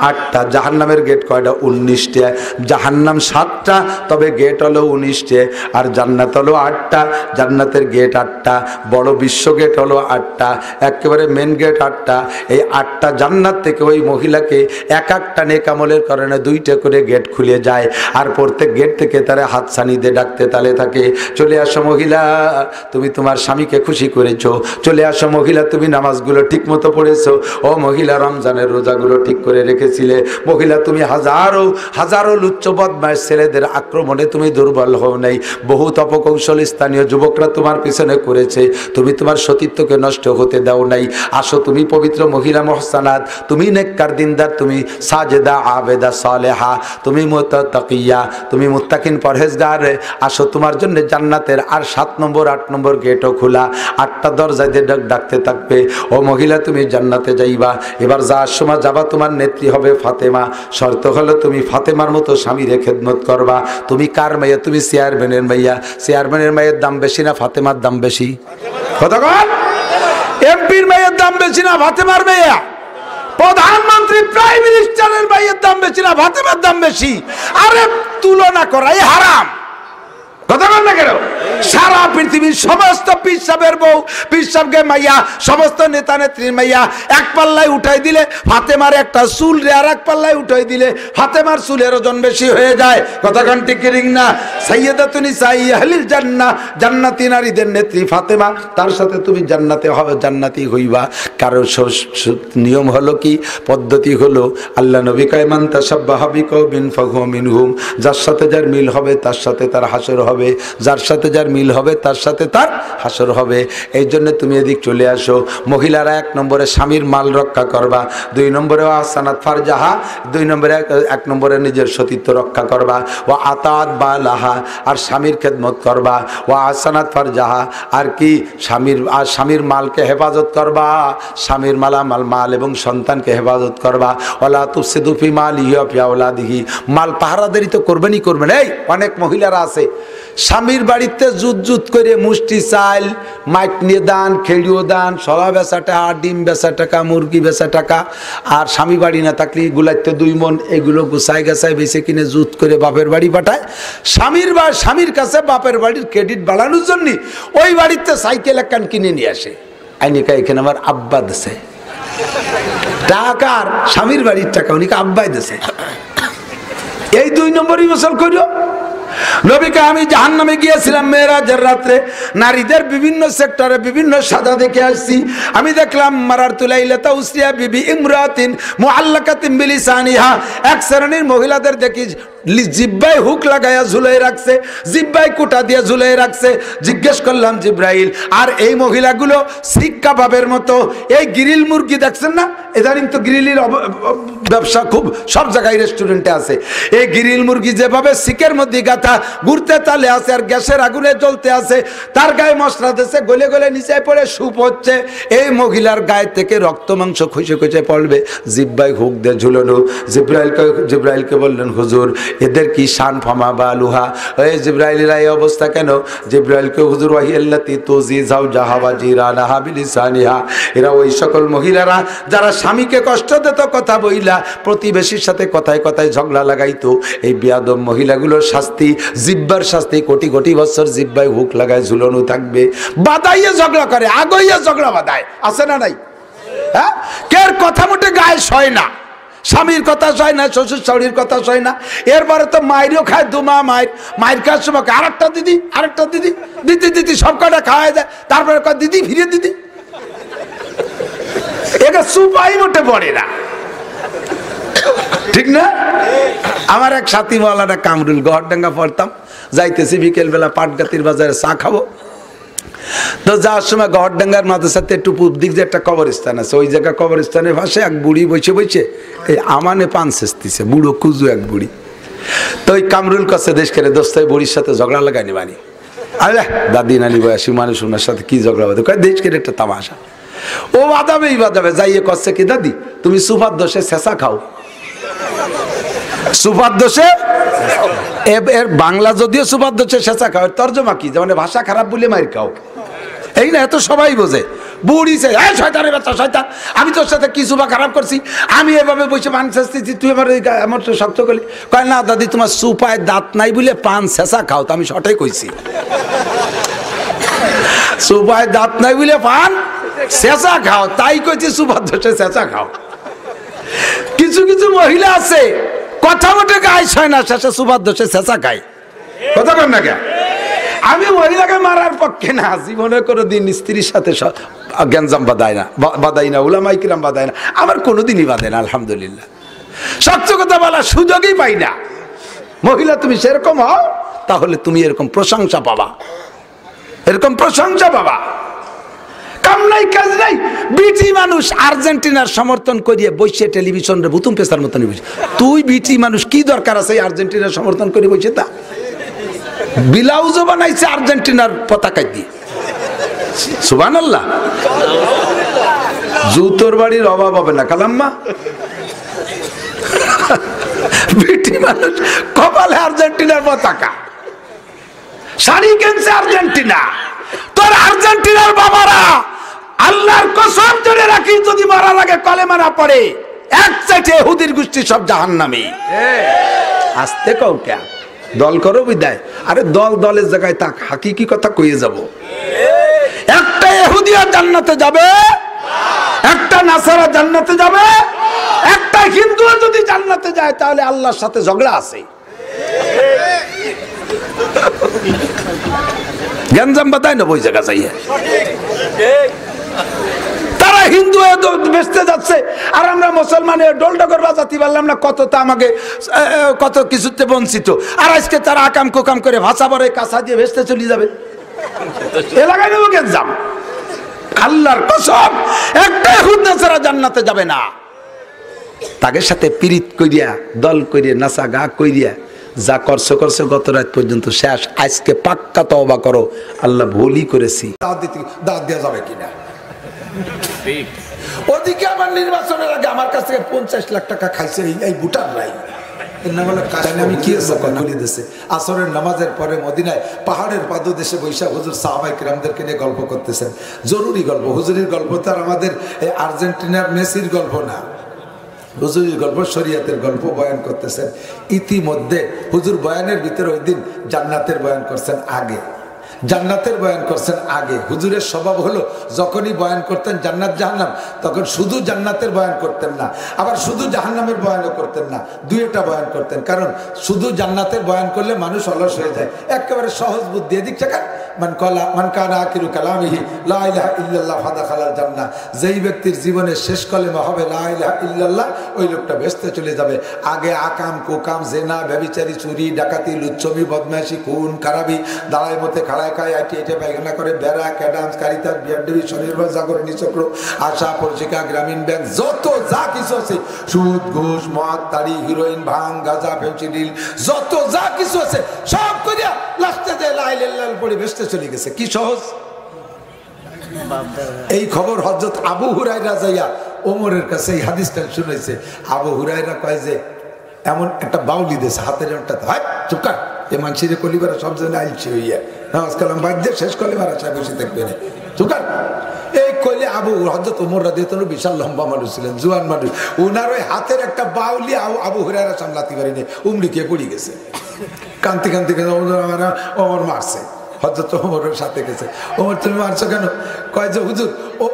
8টা। জাহান্নামের গেট কয়টা? 19টা। জাহান্নাম 7টা, তবে গেট হলো 19টে, আর জান্নাত হলো 8টা। জান্নাতের গেট 8টা, বড় বিশ্ব গেট হলো 8টা, একেবারে মেন গেট 8টা। এই 8টা জান্নাত থেকে ওই মহিলাকে এক একটা নেক আমলের কারণে 2টা করে গেট খুলে যায়, আর প্রত্যেক গেট থেকে তারা হাতছানি দিয়ে ডাকতে তালে থাকে, চলে আসো মহিলা, তুমি তোমার স্বামীকে খুশি করেছো, চলে আসো মহিলা, তুমি নামাজগুলো ঠিক মতো পড়েছো, ও মহিলা রমজানের রোজাগুলো ঠিক করে রেখেছিলে, মহিলা তুমি হাজারো লুচ্চ বদমাশ ছেলেদের আক্রমণে তুমি দুর্বল হও নাই, বহুত অপকৌশল স্থানীয় যুবকরা তোমার পিছনে করেছে, তুমি তোমার সতীত্বকে নষ্ট হতে দাও নাই। আসো তুমি পবিত্র মহিলা মুহসানাত, তুমি নেককার দিনদার, তুমি সাজেদা আবেদা সালেহা, তুমি মুত্তাকিয়া, তুমি মুত্তাকিন পরহেজগার। আসো তোমার জন্য জান্নাতের আর 7 নম্বর 8 নম্বর গেটও খোলা, 8টা দরজা দিয়ে ডাকতে থাকবে, ও মহিলা তুমি জান্নাতে যাইবা। এবার যাওয়ার সময় যাবা, তোমার নেত্রী হবে ফাতেমা, শর্ত হলো তুমি ফাতেমার মতো স্বামীর খেদমত করবা। তুমি কার মেয়ে? তুমি চেয়ারম্যানের মেয়া। চেয়ারম্যানের মেয়ের দাম বেশি না ফাতেমার দাম বেশি? কথা বল। এমপির মেয়ের দাম বেশি না ফাতেমার মেয়া? প্রধানমন্ত্রী প্রাইম মিনিস্টারের মেয়ের দাম বেশি না ফাতেমার দাম বেশি? আরে তুলনা করাই হারাম। কথা বল না কেন? সারা পৃথিবীর সমস্ত পীর সাহেবের বউ, পীর সাহেবকে মাইয়া, সমস্ত নেতা নেত্রীর মাইয়া এক পাল্লায় উঠাই দিলে ফাতেমার একটা চুল রে আর এক পাল্লায় উঠাই দিলে ফাতেমার চুলের ওজন বেশি হয়ে যায়। কথা কান ঠিক না? সাইয়্যিদাতুন নিসাই আহলিল জান্নাহ, জান্নাতি নারীদের নেত্রী ফাতেমা, তার সাথে তুমি জান্নাতে হবে, জান্নাতি হইবা। কারণ নিয়ম হলো কি, পদ্ধতি হলো, আল্লাহ নবী কয় মান তাশাব্বাহা বিকওমিন ফাহুয়া মিনহুম, যার সাথে যার মিল হবে তার সাথে তার হাসর হবে, যার সাথে যার মিল হবে তার সাথে তার হাসর হবে। এই জন্য তুমি এদিক চলে আসো। মহিলারা 1 নম্বরে স্বামীর মাল রক্ষা করবা, 2 নম্বরে আহসানাত ফারজাহা, 2 নম্বরে 1 নম্বরে নিজের সতীত্ব রক্ষা করবা, ওয়া আতাত বালাহা, আর স্বামীর খেদমত করবা, ওয়া আহসানাত ফারজাহা, আর কি স্বামীর মালকে হেফাজত করবা, স্বামীর মালামাল মাল এবং সন্তানকে হেফাজত করবা। ওয়ালা তুফসিদু ফি মালিহি ওয়া ফি আওলাদিহি, মাল পাহারাদারি তো করবেনই করবেন। এই অনেক মহিলারা আছে স্বামীর বাড়িতে জুত করে মুষ্টি চাল মাইক নিয়ে দান, খেড়িও দান, সলা বেচা টাকা, ডিম বেচা টাকা, মুরগি বেচা টাকা, আর স্বামী বাড়ি না থাকলে গুলাইতে 2 মন, এগুলো গুছায় গাছায় বেছে কিনে জুত করে বাপের বাড়ি পাঠায়। স্বামীর কাছে বাপের বাড়ির ক্রেডিট বাড়ানোর জন্য ওই বাড়িতে সাইকেল একখান কিনে নিয়ে আসে। আইনিকা এখানে আমার আব্বা দেশে টাকার, স্বামীর বাড়ির টাকা উনি আব্বাই দেশে। এই 2 নম্বরই গোসল করিও। নবীকে আমি জাহান্নামে গিয়েছিলাম মেরাজের রাত্রে, নারীদের বিভিন্ন সেক্টরে বিভিন্ন সাজা দেখে আসছি। আমি দেখলাম মারারতু লাইলাতা উসরিয়া বিবি ইমরাতিন মুআল্লাকাতিন বিলিসানিহা, এক শ্রেণীর মহিলাদের দেখি জিব্বায় হুক লাগায়া ঝুলাই রাখছে, জিব্বায় কুটা দিয়ে ঝুলাই রাখছে। জিজ্ঞেস করলাম জিব্রাইল, আর এই মহিলাগুলো শিক কাবাবের মতো এই গ্রিল মুরগি দেখছেন না, ইদানিং তো গ্রিলের ব্যবসা খুব সব জায়গায় রেস্টুরেন্টে আছে। এই গ্রিল মুরগি যেভাবে শিকের মধ্যে গাথা ঘুরতে তালে আছে আর গ্যাসের আগুনে জ্বলতে আছে, তার গায়ে মশলা দিয়েছে, গলে গলে নিচে পড়ে সুপ হচ্ছে, এই মহিলার গায়ে থেকে রক্ত মাংস খুঁজে খুঁজে পড়বে, জিব্বায় হুক দিয়ে ঝুলানো। জিব্রাইলকে বললেন হুজুর এদের কি শান ফামা বা লুহা, এই জিব্রাইলের এই অবস্থা কেন? জিব্রাইলকে হুজুর ওয়াহিয়াল্লাতি তুজি যাওজাহা ওয়া জিরানাহা বিলিসানিহা, এরা ওই সকল মহিলারা যারা স্বামীকে কষ্ট দিত কথা বইলা, প্রতিবেশীর সাথে কথায় কথায় ঝগড়া লাগাইতো। এই বিয়াদব মহিলাগুলোর শাস্তি, জিব্বার শাস্তি, কোটি কোটি বছর জিব্বায় হুক লাগায় ঝুলানো থাকবে। বাদাইয়ে ঝগড়া করে, আগইয়ে ঝগড়া বাদায়, আছে না নাই? হ্যাঁ, কের কথা মোটে গায়ে সয় না, স্বামীর কথা সয় না, শ্বশুর শাশুড়ির কথা সয় না। এরপরে তো মায়েরও খায়, 2 মা মায়ের খাওয়ার সময় আরেকটা দিদি দিদি সব কটা খাওয়া যায়, তারপরে কয় দিদি ফিরে দিদি, এটা সুপাই মোটে পড়ে না, ঠিক না? আমার এক সাথী মাওলানা কামরুল, গহরডাঙ্গা পড়তাম, যাইতেছি বিকেলবেলা পাটগাতির বাজারে চা খাবো। তো যাওয়ার সময় গহরডাঙ্গার মাদ্রাসাতে একটু পূর্ব দিক যে একটা কবরস্থান আছে, ওই জায়গা কবরস্থানের পাশে এক বুড়ি বসে এই আমানে পান শেষতিছে, বুড়ো কুজু এক বুড়ি। তো ওই কামরুল কাছে দেশ করে দোস্তায় বুড়ির সাথে ঝগড়া লাগায়নি বানি, আরে দাদি নানি বয়সী মানুষ ওনার সাথে কি ঝগড়া বাঁধে, কয় দেশ করে একটা তামাশা। ও বাদাবেই বাদাবে, যাইয়ে করছে কি দাদি তুমি সুফার দোষে শেষা খাও, সুফার দোষে, এর বাংলা যদিও সুফার দোষে শেষা খাও, তর্জমা কি, যেমন ভাষা খারাপ বলে মার খাও, এই না, এত সবাই বোঝে। বুড়ি সে শয়তানের বাচ্চা শয়তান, আমি তোর সাথে কি সুফা খারাপ করছি, আমি এভাবে বসে পান শেষতেছি, তুই আমার তো শক্ত করলি। কয় না দাদি তোমার সুপায় দাঁত নাই বলে পান শেষা খাও, তো আমি সটাই কইছি, সুপায় দাঁত নাই বলে পান শেষা খাও, তাই কইছি সুফার দোষে শেষা খাও। কিছু কিছু মহিলা আছে কথা মোটে গায়ে ছয় না, শেষে সুফার দোষে শেষা খায়, কথা বল না কে? আমি মহিলাকে মারার পক্ষে না, জীবনে কোনোদিন স্ত্রীর সাথে গ্যাঞ্জাম বাদাই না, উলামায়ে কিরাম বাদায় না, আমার কোনোদিনই বাঁধে না, আলহামদুলিল্লাহ। সত্য কথা বলার সুযোগই পাই না। মহিলা তুমি সেরকম হও, তাহলে তুমি এরকম প্রশংসা পাবা, এরকম প্রশংসা পাবা। কাম নাই কাজ নাই, বিটি মানুষ আর্জেন্টিনার সমর্থন করিয়ে বসে টেলিভিশনে বুতুম পেশার মতন, তুই বিটি মানুষ কি দরকার আছে আর্জেন্টিনার সমর্থন করে বসে? তা ব্লাউজও বানাইছে আর্জেন্টিনার পতাকা দিয়ে, সুবহানাল্লাহ। জুতোর বাড়ির অভাব হবে না কালাম্মা, বিটি মানুষ কপালে আর্জেন্টিনার পতাকা, শাড়ি কিনছে আর্জেন্টিনা। তোর আর্জেন্টিনার বাবারা আল্লাহর কসম ধরে রাখি, যদি মারার আগে কলেমা না পড়ে এক চাইতে ইহুদির গোষ্ঠী সব জাহান্নামী। আস্তে কও কে দল করো বিদায়, আরে দলের জায়গায় তাক হাকিকি কথা কইয়ে যাব। একটা ইহুদিয়া জান্নাতে যাবে, একটা নাসারা জান্নাতে যাবে, একটা হিন্দু যদি জান্নাতে যায় তাহলে আল্লাহর সাথে ঝগড়া আছে। গ্যাঞ্জাম বাতায় না ওই জায়গা যাইয়া। তারা হিন্দু বেচতে যাচ্ছে আর আমরা মুসলমানের ডোলডগর বাজাতে পারলাম না, কত তা আমাকে কত কিছুতে বঞ্চিত। আর আজকে তারা আকাম কোকাম করে ভাষা বড় কাঁচা দিয়ে ভেসতে চলে যাবে, এলাকায় নেবো গ্যাঞ্জাম। আল্লাহর কসম একটা হুদনা ছাড়া জান্নাতে যাবে না। তাদের সাথে পীড়িত কইরিয়া দল কইরিয়া নাচা গা কইরিয়া যা করছো গত রাত পর্যন্ত শেষ। আজকে পাক্কা তওবা করো, আল্লাহ ভুলই করেছি। দাঁত দেওয়া যাবে কিনা? ওদিকে আমার নির্বাচনের আগে আমার কাছ থেকে 50 লাখ টাকা খাইছে এই ভুটান নাই। আমি কি আসরের নামাজের পরে মদিনায় পাহাড়ের পাদদেশে বৈশাখ হুজুর সাহাবায়ে কিরামদেরকে নিয়ে গল্প করতেছেন। জরুরি গল্প, হুজুরের গল্প তো আর আমাদের আর্জেন্টিনার মেসির গল্প না, হুজুরের গল্প শরীয়তের গল্প বয়ান করতেছেন। ইতিমধ্যে হুজুর বয়ানের ভিতরে ওই দিন জান্নাতের বয়ান করছেন আগে, জান্নাতের বয়ান করছেন আগে। হুজুরের স্বভাব হলো যখনই বয়ান করতেন জান্নাত জাহান্নাম, তখন শুধু জান্নাতের বয়ান করতেন না, আবার শুধু জাহান্নামের বয়ানও করতেন না, দুইটা বয়ান করতেন। কারণ শুধু জান্নাতের বয়ান করলে মানুষ অলস হয়ে যায়। একেবারে সহজ বুদ্ধি। এদিক থেকে মান কানা আখিরু কালামিহি লা ইলাহা ইল্লাল্লাহ ফাদাখালাল জান্নাহ, যেই ব্যক্তির জীবনের শেষ কলেমা হবে লা ইলাহা ইল্লাল্লাহ, ওই লোকটা বেহেশতে চলে যাবে। আগে আকাম কুকাম জেনা ব্যভিচারী চুরি ডাকাতি লুচ্ছমি বদমাইশি খুন খারাপি দাঁড়ায় মতে খাড়ায় খায় আইটি এটে পায়খানা করে বেড়া ক্যাডামস কারিতাস বিয়ারডবি স্বনির্ভর জাগরণী চক্র আশা পরিচিকা গ্রামীণ ব্যাংক যত যা কিছু আছে, সুদ ঘুষ মদ তাড়ি হিরোইন ভাং গাঁজা ফেন্সিডিল যত যা কিছু আছে সব করিয়া লাস্টে যে লা ইলাহা ইল্লাল্লাহ পড়ে বেহেশতে চলে গেছে। কি সহজ! এই খবর হযরত আবু হুরায়রা যাইয়া ওমরের কাছে এই হাদিসটা শুনেছে। আবু হুরায়রা কয় যে এমন একটা বাউলি দেশে হাতের একটা চুপকার এ মানুষের কলিবারা সব জন্য আইলছি হইয়া নামাজ কালাম বাদ দিয়ে শেষ কলিবার আশায় বসে থাকবে না, চুপকার। এই কইলে আবু হযরত ওমর রাদিয়াল্লাহু বিশাল লম্বা মানুষ ছিলেন, জোয়ান মানুষ, ওনার ওই হাতের একটা বাউলি আবু হুরায়রা সামলাতে পারেনি, উমড়িকে পড়ে গেছে। কান্তি কান্তি ওমর মারছে, হযরত ওমরের সাথে গেছে। ওমর তুমি মারছো কেন? কয় যে হুজুর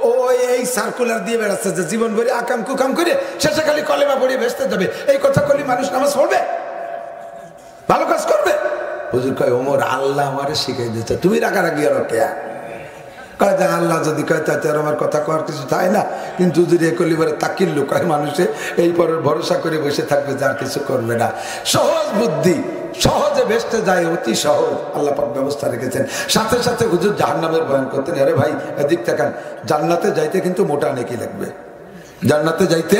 ও এই সার্কুলার দিয়ে বেড়াচ্ছে যে জীবন ভরে আকাম কুকাম করে শেষে খালি কলেমা পড়িয়ে ভেস্তে যাবে, এই কথা কলি মানুষ নামাজ পড়বে, ভালো কাজ করবে? হুজুর কয় ওমর আল্লাহ আমারে শিখাই দিচ্ছে, তুমি রাগারাগি আর কেয়া কয় যে আল্লাহ যদি কয় তাতে আর আমার কথা কওয়ার কিছু চায় না, কিন্তু যদি এ কলিবারে তাকিল লুকায় মানুষে এই পরের ভরসা করে বসে থাকবে, যার কিছু করবে না। সহজ বুদ্ধি, সহজে বেসতে যায়, অতি সহজ আল্লাহ পাক ব্যবস্থা রেখেছেন। সাথে সাথে হুজুর জাহান্নামের বয়ান করতেন। আরে ভাই এদিক তাকান, জান্নাতে যাইতে কিন্তু মোটা নেকি লাগবে। জান্নাতে যাইতে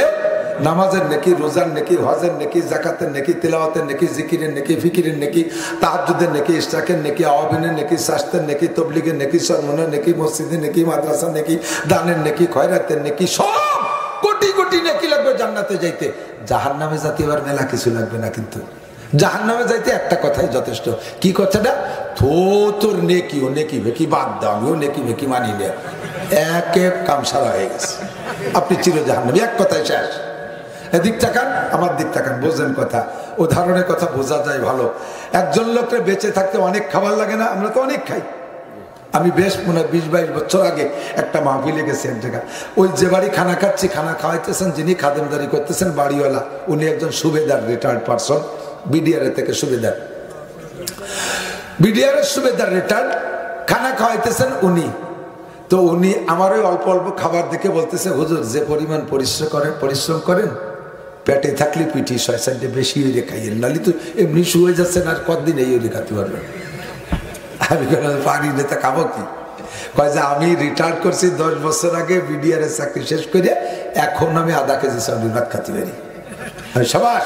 নামাজের নেকি, রোজার নেকি, হজের নেকি, যাকাতের নেকি, তিলাওয়াতের নেকি, জিকিরের নেকি, ফিকিরের নেকি, তাহাজ্জুদের নেকি, ইশরাকের নেকি, আওয়াবিনের নেকি, শাস্তের নেকি, তবলিগের নেকি, সরমনের নেকি, মসজিদের নেকি, মাদ্রাসার নেকি, দানের নেকি, খয়রাতের নেকি, সব কোটি কোটি নেকি লাগবে জান্নাতে যাইতে। জাহান্নামে যাতে এবার মেলা কিছু লাগবে না, কিন্তু জাহান্নামে যাইতে একটা কথাই যথেষ্ট। কি কথাটা? তোর নেকি ও নেকি ভেকি বাদ দাও, আমিও নেকি ভেকি মানি নে, এক এক কাম সারা হয়ে গেছে, আপনি চির জাহান্নামী, এক কথায় শেষ। এদিক তাকান, আমার দিক তাকান, বোঝেন কথা, উদাহরণের কথা বোঝা যায় ভালো। একজন লোকের বেঁচে থাকতে অনেক খাবার লাগে না? আমরা তো অনেক খাই। আমি বেশ মনে হয় 20-22 বছর আগে একটা মাহফিলে গেছি এক জায়গা। ওই যে বাড়ি খানা খাচ্ছি, খানা খাওয়াইতেছেন যিনি খাদেমদারি করতেছেন বাড়িওয়ালা, উনি একজন সুবেদার, রিটায়ার্ড পারসন, বিডিআর থেকে সুবেদার, বিডিআর সুবেদার রিটায়ার্ড, খানা খাওয়াইতেছেন উনি। তো উনি আমার ওই অল্প অল্প খাবার দেখে বলতেছে, হুজুর যে পরিমাণ পরিশ্রম করেন পেটে থাকলে পিঠি 6-7 বেশি হইলে খাইয়েন, নালি তো এমনি শুয়ে যাচ্ছেন, আর কতদিন এই হইলে খাতে পারবেন। আমি পারি নেতা খাবো কি? কয় যে আমি রিটায়ার্ড করছি 10 বছর আগে, বিডিআর এর চাকরি শেষ করে এখন আমি আধা কেজি চাউলের ভাত খাতে পারি। সবাস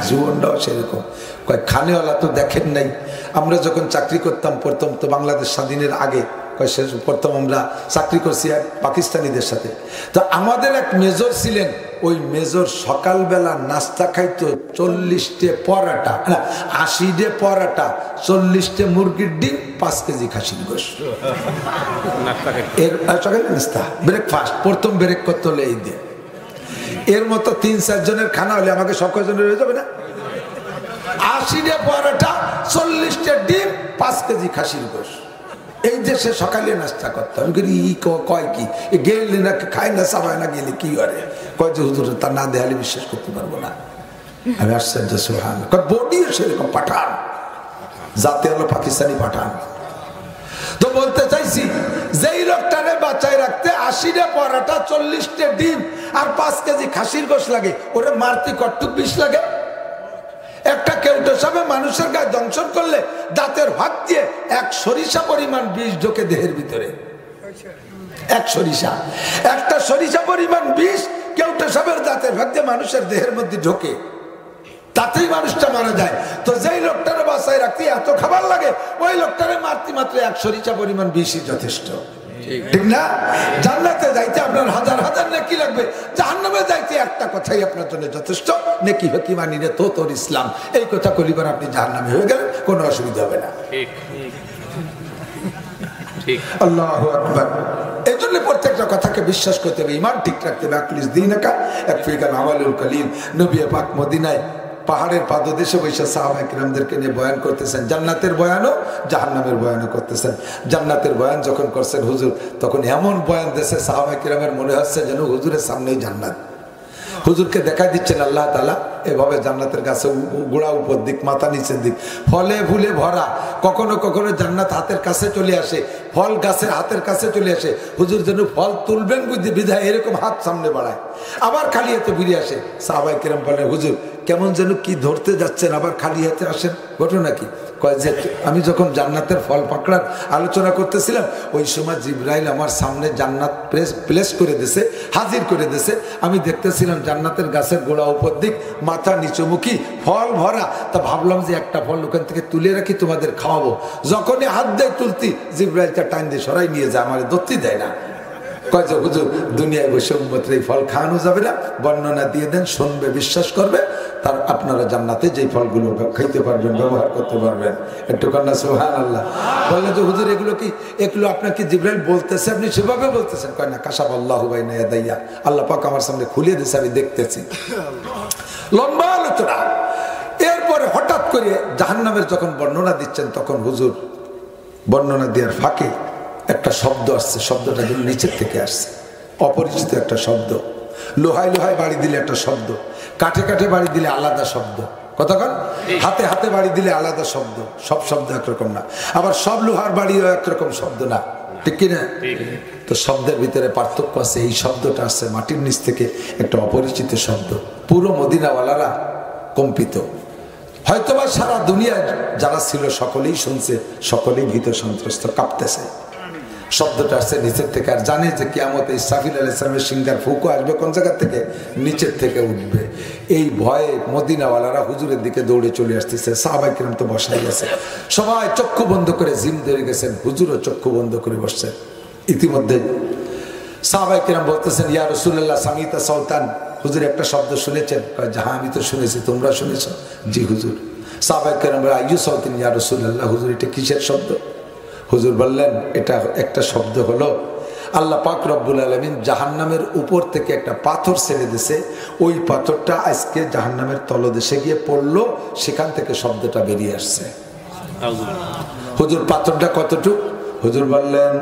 জীবনটাও সেরকম। কয় খানেওয়ালা তো দেখেন নাই, আমরা যখন চাকরি করতাম প্রথম তো বাংলাদেশ স্বাধীনের আগে, প্রথম আমরা চাকরি করছি পাকিস্তানিদের সাথে। তো আমাদের এক মেজর ছিলেন, ওই মেজর সকালবেলা নাস্তা খাইতো 40টে পরাটা, না 80টে পরাটা, 40টে মুরগির ডিম, 5 কেজি খাসির গোশ, এর সকালে নাস্তা, ব্রেকফাস্ট প্রথম ব্রেক করতে হলে এই দিয়ে। এর মতো 3-4 জনের খানা হলে আমাকে সব কজনের হয়ে যাবে না? 80টে পরাটা, 40টে ডিম, 5 কেজি খাসির গোশ, এই দেশে সকালে নাস্তা করতে। আমি কয় কি গেলে না খায় না, চাবায় না, গেলে কি করে? কয় যে হুজুর তা না দেখালে বিশ্বাস করতে পারবো না। আমি আশ্চর্য, সুবহান, বডিও সেরকম পাঠান, জাতে হলো পাকিস্তানি পাঠান। তো তো বলতে চাইছি যেই লোকটারে বাঁচায় রাখতে 80টা পরাটা 40টা ডিম আর 5 কেজি খাসির গোশ লাগে, ওরে মারতে কটুক বিষ লাগে? একটা কেউটো সাপে মানুষের গায়ে দংশন করলে দাঁতের ভাগ দিয়ে 1 সরিষা পরিমাণ বিষ ঢোকে দেহের ভিতরে। 1 সরিষা, একটা সরিষা পরিমাণ বিষ কেউটো সাপের দাঁতের ভাগ দিয়ে মানুষের দেহের মধ্যে ঢোকে, তাতেই মানুষটা মারা যায়। তো যেই লোকটারে বাঁচায় রাখতে এত খাবার লাগে, ওই লোকটারে মারতে মাত্র 1 সরিষা পরিমাণ বিষই যথেষ্ট, ঠিক না? জান্নাতে যাইতে আপনার হাজার হাজার নেকি লাগবে, জাহান্নামে যাইতে একটা কথাই আপনার জন্য যথেষ্ট, নেকি হকি মানি রে তো তোর ইসলাম, এই কথা কলিবার আপনি জাহান্নামে হয়ে গেলেন, কোনো অসুবিধা হবে না। আল্লাহু আকবার। এই জন্য প্রত্যেকটা কথাকে বিশ্বাস করতে হবে, ইমান ঠিক রাখতে হবে। আকলিস দীনাকা ইয়াকফিকা আমালুল কলিল। নবী পাক মদিনায় পাহাড়ের পাদদেশে বসে সাহাবায়ে কিরামদেরকে নিয়ে বয়ান করতেছেন, জান্নাতের বয়ানও জাহান্নামের বয়ানও করতেছেন। জান্নাতের বয়ান যখন করছেন হুজুর, তখন এমন বয়ান দেশে সাহাবায়ে কিরামের মনে হচ্ছে যেন হুজুরের সামনেই জান্নাত। হুজুরকে দেখা দিচ্ছেন আল্লাহ তাআলা এভাবে জান্নাতের গাছে গোড়া উপর দিক, মাথা নিচের দিক, ফলে ফুলে ভরা। কখনো কখনো জান্নাত হাতের কাছে চলে আসে, ফল গাছের হাতের কাছে চলে আসে। হুজুর যেন ফল তুলবেন বুঝি বিধায় এরকম হাত সামনে বাড়ায়, আবার খালি হাতে ফিরে আসে। সাহাবায়ে কিরাম বলেন, হুজুর কেমন যেন কি ধরতে যাচ্ছেন, আবার খালি হাতে আসেন, ঘটনা কি? কয় যে আমি যখন জান্নাতের ফল পাকড়ার আলোচনা করতেছিলাম, ওই সময় জিবরাইল আমার সামনে জান্নাত প্লেস করে দিয়েছে, হাজির করে দিয়েছে। আমি দেখতেছিলাম জান্নাতের গাছের গোড়া উপর দিক, মাথা নিচুমুখী, ফল ভরা। তা ভাবলাম যে একটা ফল ওখান থেকে তুলে রাখি, তোমাদের খাওয়াবো। যখনই হাত দেয় তুলতি, জিবরাইলটা টাইম দিয়ে সরাই নিয়ে যায়, আমার ধরতেই দেয় না। কয় যে হুজুর দুনিয়ায় বসে উম্মতের এই ফল খাওয়ানো যাবে না, বর্ণনা দিয়ে দেন, শুনবে, বিশ্বাস করবে, তার আপনারা জান্নাতে যেই ফলগুলো খাইতে পারবেন, ব্যবহার করতে পারবেন। একটু কন্যা সুবহানাল্লাহ। বললেন যে হুজুর এগুলো আপনাকে জিবরাইল বলতেছে, আপনি সেভাবে বলতেছেন? কয় না, কাশাফাল্লাহু বাইনা ইয়াদাইয়া, আল্লাহ পাক আমার সামনে খুলে দিয়েছে, আমি দেখতেছি। লম্বা আলোচনা। এরপরে হঠাৎ করে জাহান্নামের যখন বর্ণনা দিচ্ছেন, তখন হুজুর বর্ণনা দেওয়ার ফাঁকে একটা শব্দ আসছে, শব্দটা যেন নিচের থেকে আসছে, অপরিচিত একটা শব্দ। লোহায় লোহায় বাড়ি দিলে একটা শব্দ, কাঠে কাঠে বাড়ি দিলে আলাদা শব্দ, কতক্ষণ হাতে হাতে বাড়ি দিলে আলাদা শব্দ। সব শব্দ একরকম না, আবার সব লোহার বাড়িও একরকম শব্দ না, ঠিক কিনা? তো শব্দের ভিতরে পার্থক্য আছে। এই শব্দটা আসছে মাটির নিচ থেকে, একটা অপরিচিত শব্দ। পুরো মদিনাওয়ালারা কম্পিত, হয়তোবা সারা দুনিয়ায় যারা ছিল সকলেই শুনছে, সকলেই ভীত সন্ত্রস্ত, কাঁপতেছে। শব্দটা আসছে নিচের থেকে, আর জানে যে কিয়ামতে ইসরাফিল আলাইহিস সালামের সিংহার ফুঁকো আসবে কোন জায়গা থেকে, নিচের থেকে উঠবে। এই ভয়ে মদিনাওয়ালারা হুজুরের দিকে দৌড়ে চলে আসতেছে। সাহাবায়ে কিরাম তো বসাই গেছে, সবাই চক্ষু বন্ধ করে জিম ধরে গেছেন, হুজুরও চক্ষু বন্ধ করে বসছেন। ইতিমধ্যে সাহাবায়ে কিরাম বলতেছেন, ইয়া রাসূলুল্লাহ সামিতা সাউতান, হুজুর একটা শব্দ শুনেছেন? কয় যে হ্যাঁ আমি তো শুনেছি, তোমরা শুনেছ? জি হুজুর। সাহাবায়ে কিরাম বলে, আইয়ু সাউতিন ইয়া রাসূলুল্লাহ, হুজুর এটা কিসের শব্দ? হুজুর বললেন, এটা একটা শব্দ হলো আল্লাহ পাক রব্বুল আলামিন জাহান্নামের উপর থেকে একটা পাথর ছেড়ে দিয়েছে, ওই পাথরটা আজকে জাহান্নামের তলদেশে গিয়ে পড়লো, সেখান থেকে শব্দটা বেরিয়ে আসছে। হুজুর পাথরটা কতটুক? হুজুর বললেন,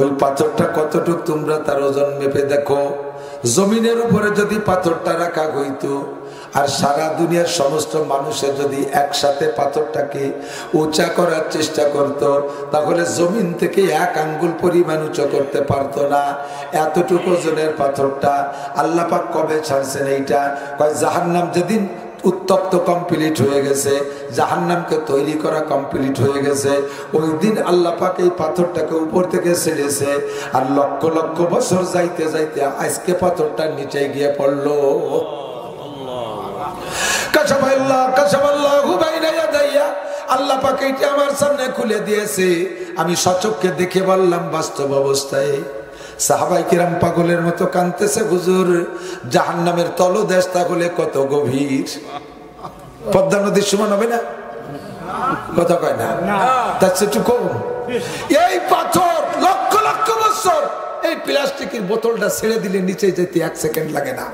ওই পাথরটা কতটুক তোমরা তার ওজন মেপে দেখো। জমিনের উপরে যদি পাথরটা রাখা হইতো, আর সারা দুনিয়ার সমস্ত মানুষের যদি একসাথে পাথরটাকে উঁচা করার চেষ্টা করত, তাহলে জমিন থেকে 1 আঙ্গুল পরিমাণ উঁচু করতে পারতো না। এতটুকু ওজনের পাথরটা আল্লাহ পাক কবে ছাড়ছেন? এইটা কয় জাহান্নাম যেদিন উত্তপ্ত কমপ্লিট হয়ে গেছে, জাহান্নামকে তৈরি করা কমপ্লিট হয়ে গেছে, ওই দিন আল্লাহ পাক এই পাথরটাকে উপর থেকে ছেড়েছে। আর লক্ষ লক্ষ বছর যাইতে যাইতে আজকে পাথরটা নিচে গিয়ে পড়লো। আল্লাহ পাক এটা আমার সামনে খুলে দিয়েছে, আমি সচক্ষে দেখে বললাম বাস্তব অবস্থায়। সাহাবায়ে কিরাম পাগলের মতো কাঁদতেছে, হুজুর জাহান্নামের তলদেশ তাহলে কত গভীর? পদ্মা নদীর সমান হবে না? কথা কয় না, তার চেয়ে কম। এই পাথর লক্ষ লক্ষ বছর, এই প্লাস্টিকের বোতলটা ছেড়ে দিলে নিচে যেতে 1 সেকেন্ড লাগে না।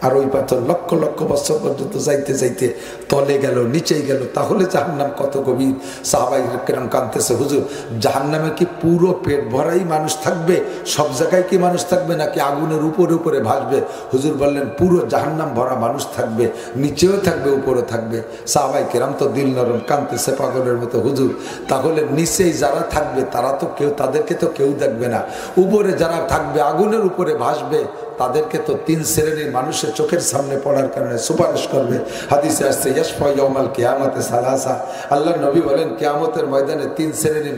আর ওই পাথর লক্ষ লক্ষ বছর পর্যন্ত যাইতে যাইতে তলে গেল, নিচেই গেল, তাহলে জাহান্নাম কত গভীর। সাহাবায়ে কেরাম কাঁদতেছে, হুজুর জাহান্নামে কি পুরো পেট ভরাই মানুষ থাকবে, সব জায়গায় কি মানুষ থাকবে নাকি আগুনের উপরে উপরে ভাসবে? হুজুর বললেন পুরো জাহান্নাম ভরা মানুষ থাকবে, নিচেও থাকবে উপরে থাকবে। সাহাবায়ে কেরাম তো দিল নরম, কাঁদতেছে পাগলের মতো, হুজুর তাহলে নিচেই যারা থাকবে তারা তো কেউ, তাদেরকে তো কেউ দেখবে না, উপরে যারা থাকবে আগুনের উপরে ভাসবে তাদেরকে তো 3 শ্রেণীর মানুষের চোখের সামনে পড়ার কারণে সুপারিশ করবে। হাদিসে আসছে ইয়াশফা ইয়াউমাল কিয়ামাতে সালাসা, আল্লাহর নবী বলেন কিয়ামতের ময়দানে 3 শ্রেণীর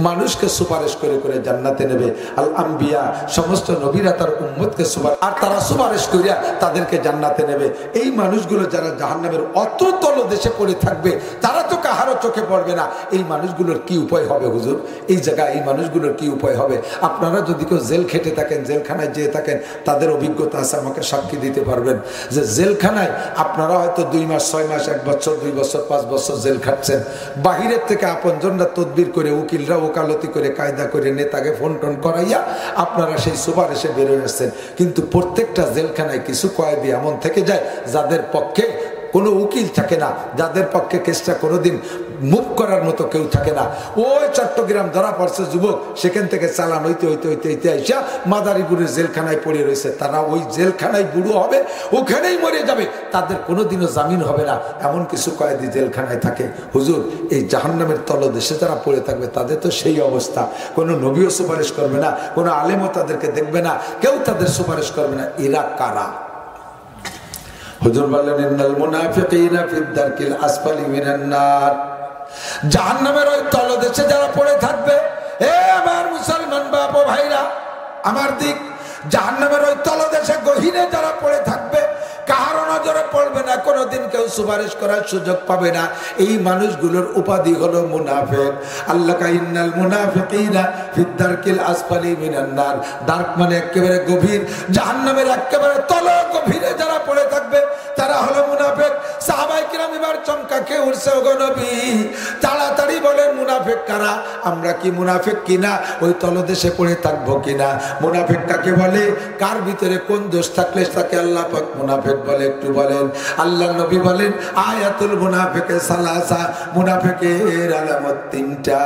মানুষকে সুপারিশ করে করে জান্নাতে নেবে। আল আম্বিয়া, সমস্ত নবীরা তার উম্মতকে সুপারিশ, আর তারা সুপারিশ করিয়া তাদেরকে জান্নাতে নেবে। এই মানুষগুলো যারা জাহান্নামের অত তলদেশে পড়ে থাকবে তারা তো কাহারও চোখে পড়বে না। এই মানুষগুলোর কি উপায় হবে হুজুর? এই জায়গায় এই মানুষগুলোর কি উপায় হবে? আপনারা যদি কেউ জেল খেটে থাকেন, জেলখানায় যেয়ে থাকেন, তাদের অভিজ্ঞতা আছে, আমাকে সাক্ষী দিতে পারবেন যে জেলখানায় আপনারা হয়তো 2 মাস, 6 মাস, 1 বছর, 2 বছর, 5 বছর জেল খাটছেন। বাহিরের থেকে আপনজনরা তদবির করে, উকিলরা ওকালতি করে, কায়দা করে, নেতাকে ফোন টোন করাইয়া আপনারা সেই সুপারিশে বেরোয় আসছেন। কিন্তু প্রত্যেকটা জেলখানায় কিছু কয়েদি এমন থেকে যায় যাদের পক্ষে কোনো উকিল থাকে না, যাদের পক্ষে কেসটা কোনোদিন মুভ করার মতো কেউ থাকে না। ওই চট্টগ্রাম ধরা পড়ছে যুবক, সেখান থেকে চালান হইতে হইতে হইতে হইতে আইসা মাদারীপুরের জেলখানায় পড়ে রয়েছে। তারা ওই জেলখানায় বুড়ো হবে, ওখানেই মরে যাবে, তাদের কোনোদিনও জামিন হবে না, এমন কিছু কয়েদি জেলখানায় থাকে। হুজুর এই জাহান্নামের তলদেশে যারা পড়ে থাকবে তাদের তো সেই অবস্থা। কোনো নবীও সুপারিশ করবে না, কোনো আলেমও তাদেরকে দেখবে না, কেউ তাদের সুপারিশ করবে না। এরা কারা? হুজুর বললেন ইন্নাল মুনাফিকিনা ফিদ দারকিল আসফালি মিনান নার, জাহান্নামের ওই তলদেশে যারা পড়ে থাকবে, এ আমার মুসলমান বাপ ও ভাইরা আমার দিক, জাহান্নামের ওই তলদেশে গহীনে যারা পড়ে থাকবে, কারো নজরে পড়বে না, কোনোদিন কেউ সুপারিশ করার সুযোগ পাবে না। এই মানুষগুলোর উপাধি হলো মুনাফিক। আল্লাহ কা ইন্নাল মুনাফিকিনা ফিদ দারকিল আসফালি মিনান নার, দারক মানে একেবারে গভীর, জাহান্নামের একেবারে তল গভীরে যারা পড়ে থাকবে তারা হলো মুনাফিক। সাহাবায়ে কিরাম এবার চমকা খেয়ে উঠছে, ওগো নবী তাড়াতাড়ি বলেন মুনাফিক কারা, আমরা কি মুনাফিক কিনা, ওই তলদেশে পড়ে থাকবো কিনা? মুনাফিক কাকে বলে? কার ভিতরে কোন দোষ থাকলে তাকে আল্লাহ পাক মুনাফিক বলে একটু বলেন। আল্লাহ নবী বলেন আয়াতুল মুনাফিকে সালাসা, মুনাফিকের আলামত 3টা।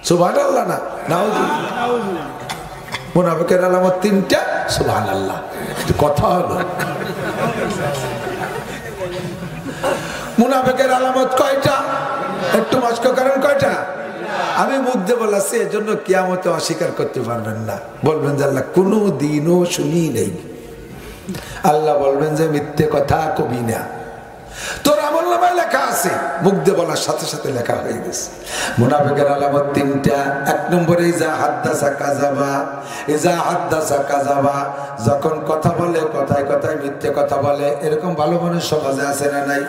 সুবহানাল্লাহ না নাউজুবিল্লাহ। মুনাফিকের আলামত 3টা। সুবহানাল্লাহ, কথা হলো। মুনাফিকের আলামত কয়টা? একটু মস্ক করেন, কয়টা? আমি মুখ দিয়ে বলাচ্ছি, এজন্য কিয়ামতে অস্বীকার করতে পারবেন না। বলবেন যে আল্লাহ কোনো দিনও শুনি নেই, আল্লাহ বলবেন যে মিথ্যে কথা কবি না, তোর আমলনামায় লেখা আছে, মুখ দিয়ে বলার সাথে সাথে লেখা হয়ে গেছে। মুনাফিকের আলামত 3টা। 1 নম্বরে ইজা হাদ্দাসা কাযাবা, ইজা হাদ্দাসা কাযাবা, যখন কথা বলে কথায় কথায় মিথ্যে কথা বলে। এরকম ভালো মানুষ সমাজে আছে না নাই?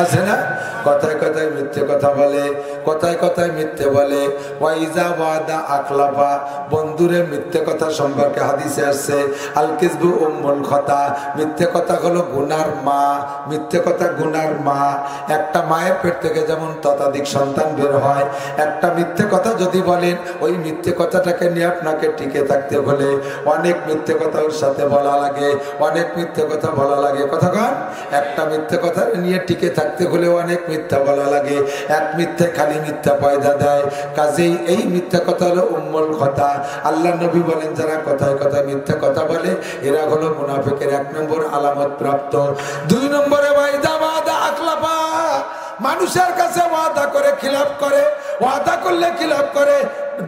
আছে না? কথায় কথায় মিথ্যে কথা বলে, কথায় কথায় মিথ্যে বলে। ওয়া ইজা ওয়াদা আখলাফা, বন্ধুরে মিথ্যে কথা সম্পর্কে হাদিসে আসছে আল কিযবু উম্মুল খতা, মিথ্যে কথা হলো গুনার মা। মিথ্যে কথা গুনার মা। একটা মায়ের পেট থেকে যেমন ততোধিক সন্তান বের হয়, একটা মিথ্যে কথা যদি বলেন, ওই মিথ্যে কথাটাকে নিয়ে আপনাকে টিকে থাকতে হলে অনেক মিথ্যে কথা ওর সাথে বলা লাগে, অনেক মিথ্যে কথা বলা লাগে। কথা কন, একটা মিথ্যে কথা নিয়ে টিকে থাকতে হলে অনেক মিথ্যা বলা লাগে। এক মিথ্যে খালি মিথ্যা পয়দা দেয়। কাজেই এই মিথ্যা কথা হলো উম্মুল খতা। আল্লাহ নবী বলেন যারা কথায় কথায় মিথ্যা কথা বলে এরা হলো মুনাফিকের 1 নম্বর আলামত প্রাপ্ত। 2 নম্বরে ওয়াইদা ওয়াদা আখলাফা, মানুষের কাছে ওয়াদা করে খিলাফ করে, ওয়াদা করলে খিলাফ করে।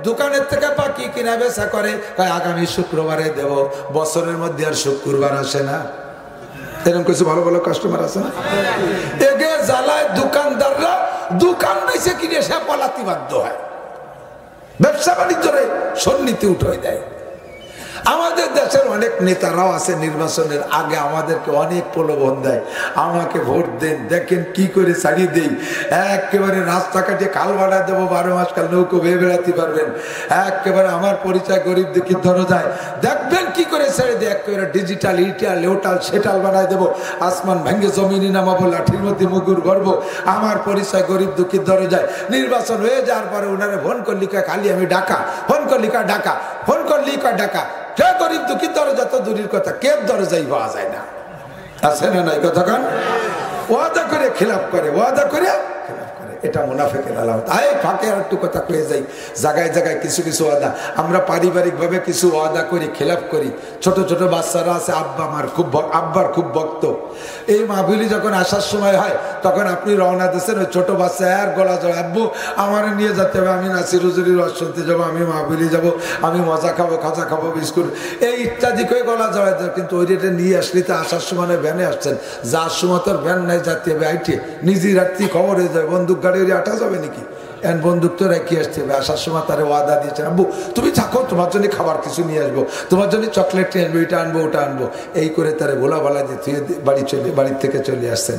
দোকানের থেকে বাকি কিনা বেচা করে, আগামী শুক্রবারে দেব, বছরের মধ্যে আর শুক্রবার আসে না। এরকম কিছু ভালো ভালো কাস্টমার আছে না? এগে জ্বালায় দোকানদাররা দোকান বেচে কিনে সে পালাতে বাধ্য হয়, ব্যবসা বাণিজ্যরে সন্নীতি উঠে দেয়। আমাদের দেশের অনেক নেতারাও আছে নির্বাচনের আগে আমাদেরকে অনেক প্রলোভন দেয়, আমাকে ভোট দেন, দেখেন কি করে ছাড়িয়ে দেই, একেবারে রাস্তাঘাটে খাল বানায় দেবো, 12 মাস কাল নৌকো বেয়ে বেড়াতে পারবেন, একেবারে আমার পরিচয় গরিব দেখি ধরো যায়, দেখবেন কি করে ছেড়ে দেয়, একেবারে ডিজিটাল ইটাল ওটাল সেটাল বানায় দেবো, আসমান ভেঙে জমিনি নামাবো, লাঠির মধ্যে মুগুর ভরবো, আমার পরিচয় গরিব দুঃখী ধরে যায়। নির্বাচন হয়ে যাওয়ার পরে ওনারা ফোন করলি খালি আমি ডাকা, ফোন করলি ঢাকা, ফোন করলি ঢাকা, কে গরিব দুঃখী দরজা তো দূরের কথা, কে দরজাই পাওয়া যায় না, আছে না নাই কথা কান? ওয়াদা করে খিলাফ করে, ওয়াদা করে খিলাফ করে, এটা মুনাফিকের আলামত। এই ফাঁকে আর একটু কথা কয়ে যাই, জায়গায় জায়গায় কিছু কিছু ওয়াদা আমরা পারিবারিকভাবে কিছু ওয়াদা করি, খিলাফ করি। ছোট ছোট বাচ্চারা আছে, আব্বার খুব ভক্ত। এই মাহফিলি যখন আসার সময় হয় তখন আপনি রওনা দিচ্ছেন, ওই ছোট বাচ্চা আর গলা জড়, আব্বু আমার নিয়ে যেতে হবে, আমি নাসির হুজুরির ওয়াজ শুনতে যাবো, আমি মাহফিলি যাবো, আমি মজা খাবো, খাজা খাবো, বিস্কুট এই ইত্যাদি করে গলা জড়ায়। কিন্তু ওই রেটে নিয়ে আসলি তো আসার সময় ভ্যানে আসছেন, যার সময় তোর ভ্যান নাই, যাতে হবে আইটে নিজের রাত্রি খবর হয়ে যাবে, বন্দুক গাড়ি আটা যাবে নাকি? এন বন্দুক তো রেখে আসতে হবে। আসার সময় তারে ওয়াদা দিয়েছেন, আব্বু তুমি থাকো, তোমার জন্য খাবার কিছু নিয়ে আসবো, তোমার জন্য চকলেট নিয়ে আসবো, এটা আনবো, ওটা আনবো, এই করে তারে ভোলা ভালা দিয়ে তুই বাড়ির থেকে চলে আসছেন।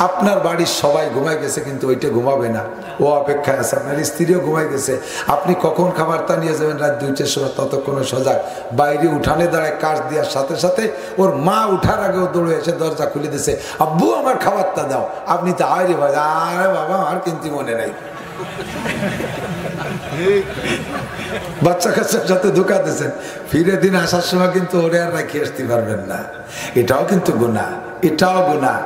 আপনার বাড়ির সবাই ঘুমাই গেছে, কিন্তু ওইটা ঘুমাবে না, ও অপেক্ষায় আছে। আপনার স্ত্রীও ঘুমাই গেছে, আপনি কখন খাবারটা নিয়ে যাবেন রাত 2টার সময়, ততক্ষণ সজাগ। বাইরে উঠানে দাঁড়ায় কাজ দেওয়ার সাথে সাথে ওর মা উঠার আগেও দৌড়ে এসে দরজা খুলে দিয়েছে, আব্বু আমার খাবারটা দাও। আপনি তো আরে ভাই, আরে বাবা আমার কিন্তু মনে নাই। বাচ্চা কাচ্চার সাথে ধোঁকা দিয়েছেন, ফিরে দিন আসার সময় কিন্তু ওরে আর রাখি আসতে পারবেন না। এটাও কিন্তু গুনাহ, এটাও গুনাহ।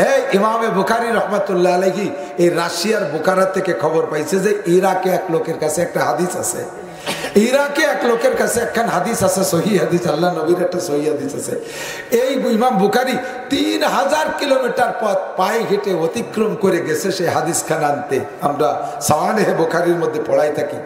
এই ইমামে বুখারী রহমাতুল্লাহ আলাইহি এই রাশিয়ার বোকারা থেকে খবর পাইছে যে ইরাকে এক লোকের কাছে একটা হাদিস আছে, ইরাকে এক লোকের কাছে একখান হাদিস আছে, সহিহ হাদিস, আল্লাহ নবীর একটা সহিহ হাদিস আছে। এই ইমাম বুখারী 3000 কিলোমিটার পথ পায়ে হেঁটে অতিক্রম করে গেছে সেই হাদিস খান আনতে। আমরা সাওয়ানেহে বুখারীর মধ্যে পড়াই থাকি।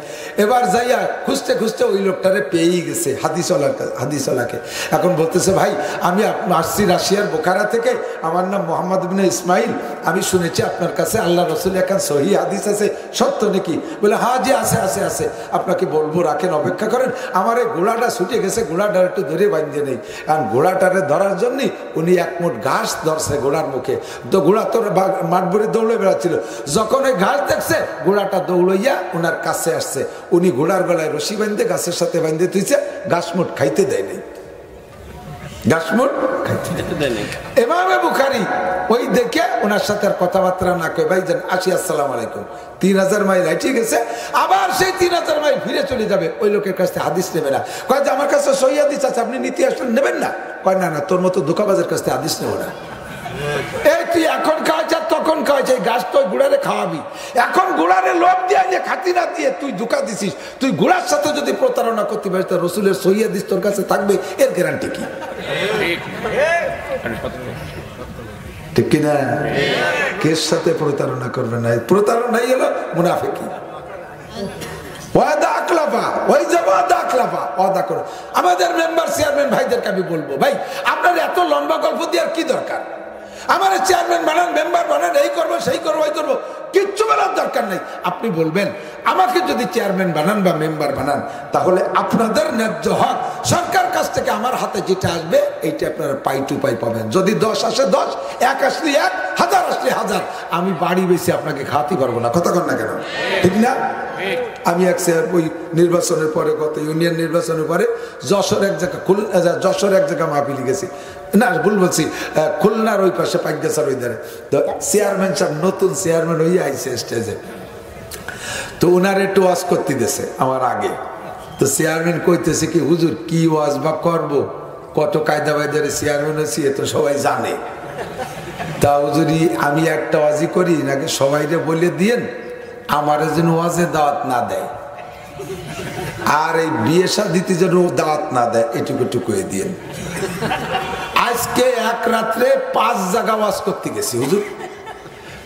এবার যাইয়া খুঁজতে খুঁজতে ওই লোকটারে পেয়েই গেছে, হাদিসওয়ালাকে। এখন বলতেছে, ভাই আমি আসছি রাশিয়ার বোখারা থেকে, আমার নাম মোহাম্মদ ইবনে ইসমাইল, আমি শুনেছি আপনার কাছে আল্লাহ রসুল একখান সহিহ হাদিস আছে, সত্য নাকি? বলে হ্যাঁ জি আছে আছে আছে, আপনাকে বলবো, রাখেন, অপেক্ষা করেন। আমার এই ঘোড়াটা ছুটে গেছে, ঘোড়াটার একটু ধরে বাঁধিয়ে নেই। কারণ ঘোড়াটারে ধরার জন্য উনি এক মুঠ ঘাস ধরছে ঘোড়ার মুখে, তো ঘোড়া তোর মাঠ ভরে দৌড়ে বেড়াচ্ছিল। যখন ওই ঘাস দেখছে, ঘোড়াটা দৌড়ইয়া ওনার কাছে আসছে। উনি ঘোড়ার গলায় রশি বাঁধে গাছের সাথে বাঁধে তুইছে, ঘাস মুঠ খাইতে দেয় নাই, ঘাসমুট ইমামে বুখারী ওই দেখে ওনার সাথে আর কথাবার্তা না কয়ে, ভাই জান আসি, আসসালামু আলাইকুম। 3000 মাইল হাইটে গেছে, আবার সেই 3000 মাইল ফিরে চলে যাবে। ওই লোকের কাছ থেকে হাদিস নেবে না, কয় যে আমার কাছে সহিহ হাদিস আছে, আপনি নীতি আসলে নেবেন না? কয় না না, তোর মতো ধোঁকাবাজের কাছ থেকে হাদিস নেব না। এই তুই এখন খাওয়াইছ তখন খাওয়াইছ, এই গাছ তো ঘোড়ারে খাওয়াবি, এখন ঘোড়ারে লোভ দিয়ে যে খাতি না দিয়ে তুই ধোঁকা দিছিস। তুই ঘোড়ার সাথে যদি প্রতারণা করতে পারিস, তা রসুলের সহিহ হাদিস তোর কাছে থাকবে, এর গ্যারান্টি কি? ঠিক কিনা? কের সাথে প্রতারণা করবে না, প্রতারণাই হলো মুনাফিকি। ওয়াদা আকলাফা, ওই যে ওয়াদা আকলাফা, ওয়াদা করো। আমাদের মেম্বার চেয়ারম্যান ভাইদেরকে আমি বলবো, ভাই আপনার এত লম্বা গল্প দেওয়ার কি দরকার? আমার চেয়ারম্যান বানান, মেম্বার বানান, এই করবো সেই করবো এই করবো, কিচ্ছু বলার দরকার নেই। আপনি বলবেন আমাকে যদি চেয়ারম্যান বানান বা মেম্বার বানান, তাহলে আপনাদের ন্যায্য হক সরকার কাছ থেকে আমার হাতে যেটা আসবে এইটা আপনারা পাই টু পাই পাবেন। যদি 10 আসে 10, 1 আসলে 1, 1000 আসলে 1000। আমি বাড়ি বেশি আপনাকে খাওয়াতে পারবো না, কথা কর না কেন? ঠিক না? আমি ওই নির্বাচনের পরে, গত ইউনিয়ন নির্বাচনের পরে যশোর এক জায়গা মাহফিলি গেছি, না ভুল বলছি, খুলনার ওই পাশে পাইগাছার ওই ধারে। তো চেয়ারম্যান সাহেব নতুন চেয়ারম্যান হয়ে আইছে স্টেজে, তো ওনার একটু ওয়াজ করতে দিয়েছে আমার আগে। তো চেয়ারম্যান কইতেছে কি, হুজুর কি ওয়াজ বা করবো, কত কায়দা বায়দারে চেয়ারম্যান হয়েছি এ তো সবাই জানে। তা হুজুরি আমি একটা ওয়াজই করি নাকি, সবাইকে বলে দিয়েন আমার যেন ওয়াজে দাওয়াত না দেয়, আর এই বিয়ে শাদিতে যেন দাওয়াত না দেয়, এটুকু টুকু দিয়েন। আজকে এক রাত্রে 5 জায়গা ওয়াজ করতে গেছি হুজুর।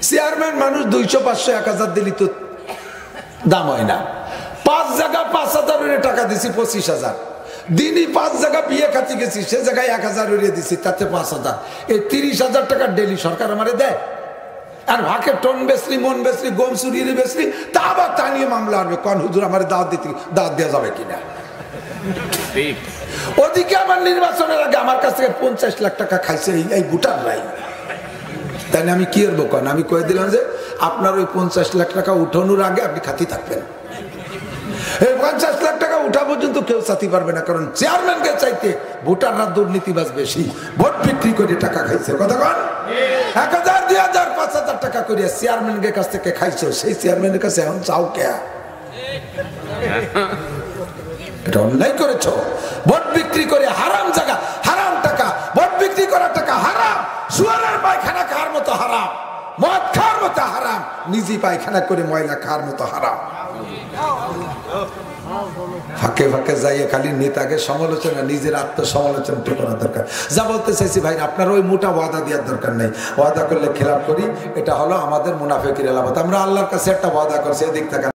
চেয়ারম্যান মানুষ 200, 500, 1000 দিলি তো দাম হয় না। 5 জায়গা 5000 টাকা দিছি, 25000 দিনই। 5 জায়গা বিয়ে খাতে গেছি, সে জায়গায় 1000 উড়িয়ে দিছি, তাতে 5000। এই 30,000 টাকা ডেলি সরকার আমারে দেয়। আর ভাকে টন বেসরি, মন বেসরি, গম চুরিয়ে বেসরি, তা আবার তা নিয়ে মামলা আনবে। কোন হুজুর আমার দাওয়াত দেওয়া যাবে কিনা? ওদিকে আমার নির্বাচনের আগে আমার কাছ থেকে 50 লাখ টাকা খাইছে এই ভোটার রাই। তাই আমি কি করবো? কেন আমি কয়ে দিলাম যে আপনার ওই 50 লাখ টাকা উঠানোর আগে আপনি খাতি থাকবেন। এই 50 লাখ টাকা উঠা পর্যন্ত কেউ চাইতে পারবে না, কারণ চেয়ারম্যানকে চাইতে ভোটাররা দুর্নীতিবাজ বেশি, ভোট বিক্রি করে টাকা খাইছে। কথা কন, 1000, 2000, 5000 টাকা করে চেয়ারম্যানের কাছ থেকে খাইছো, সেই চেয়ারম্যানের কাছে এখন চাও কে? এটা অন্যায় করেছো। ভোট বিক্রি করে হারাম জায়গা, হারাম টাকা, ভোট বিক্রি করার টাকা হারাম, সুয়ারের পায়খানা খাওয়ার মতো হারাম, মদ খাওয়ার মতো হারাম, নিজে পায়খানা করে ময়লা খাওয়ার মতো হারাম। ফাঁকে ফাঁকে যাইয়ে খালি নেতাকে সমালোচনা, নিজের আত্মসমালোচনা করার দরকার। যা বলতে চাইছি ভাই, আপনার ওই মোটা ওয়াদা দেওয়ার দরকার নেই। ওয়াদা করলে খেলাপ করি, এটা হলো আমাদের মুনাফিকের আলামত। আমরা আল্লাহর কাছে একটা ওয়াদা করছি, এদিক থেকে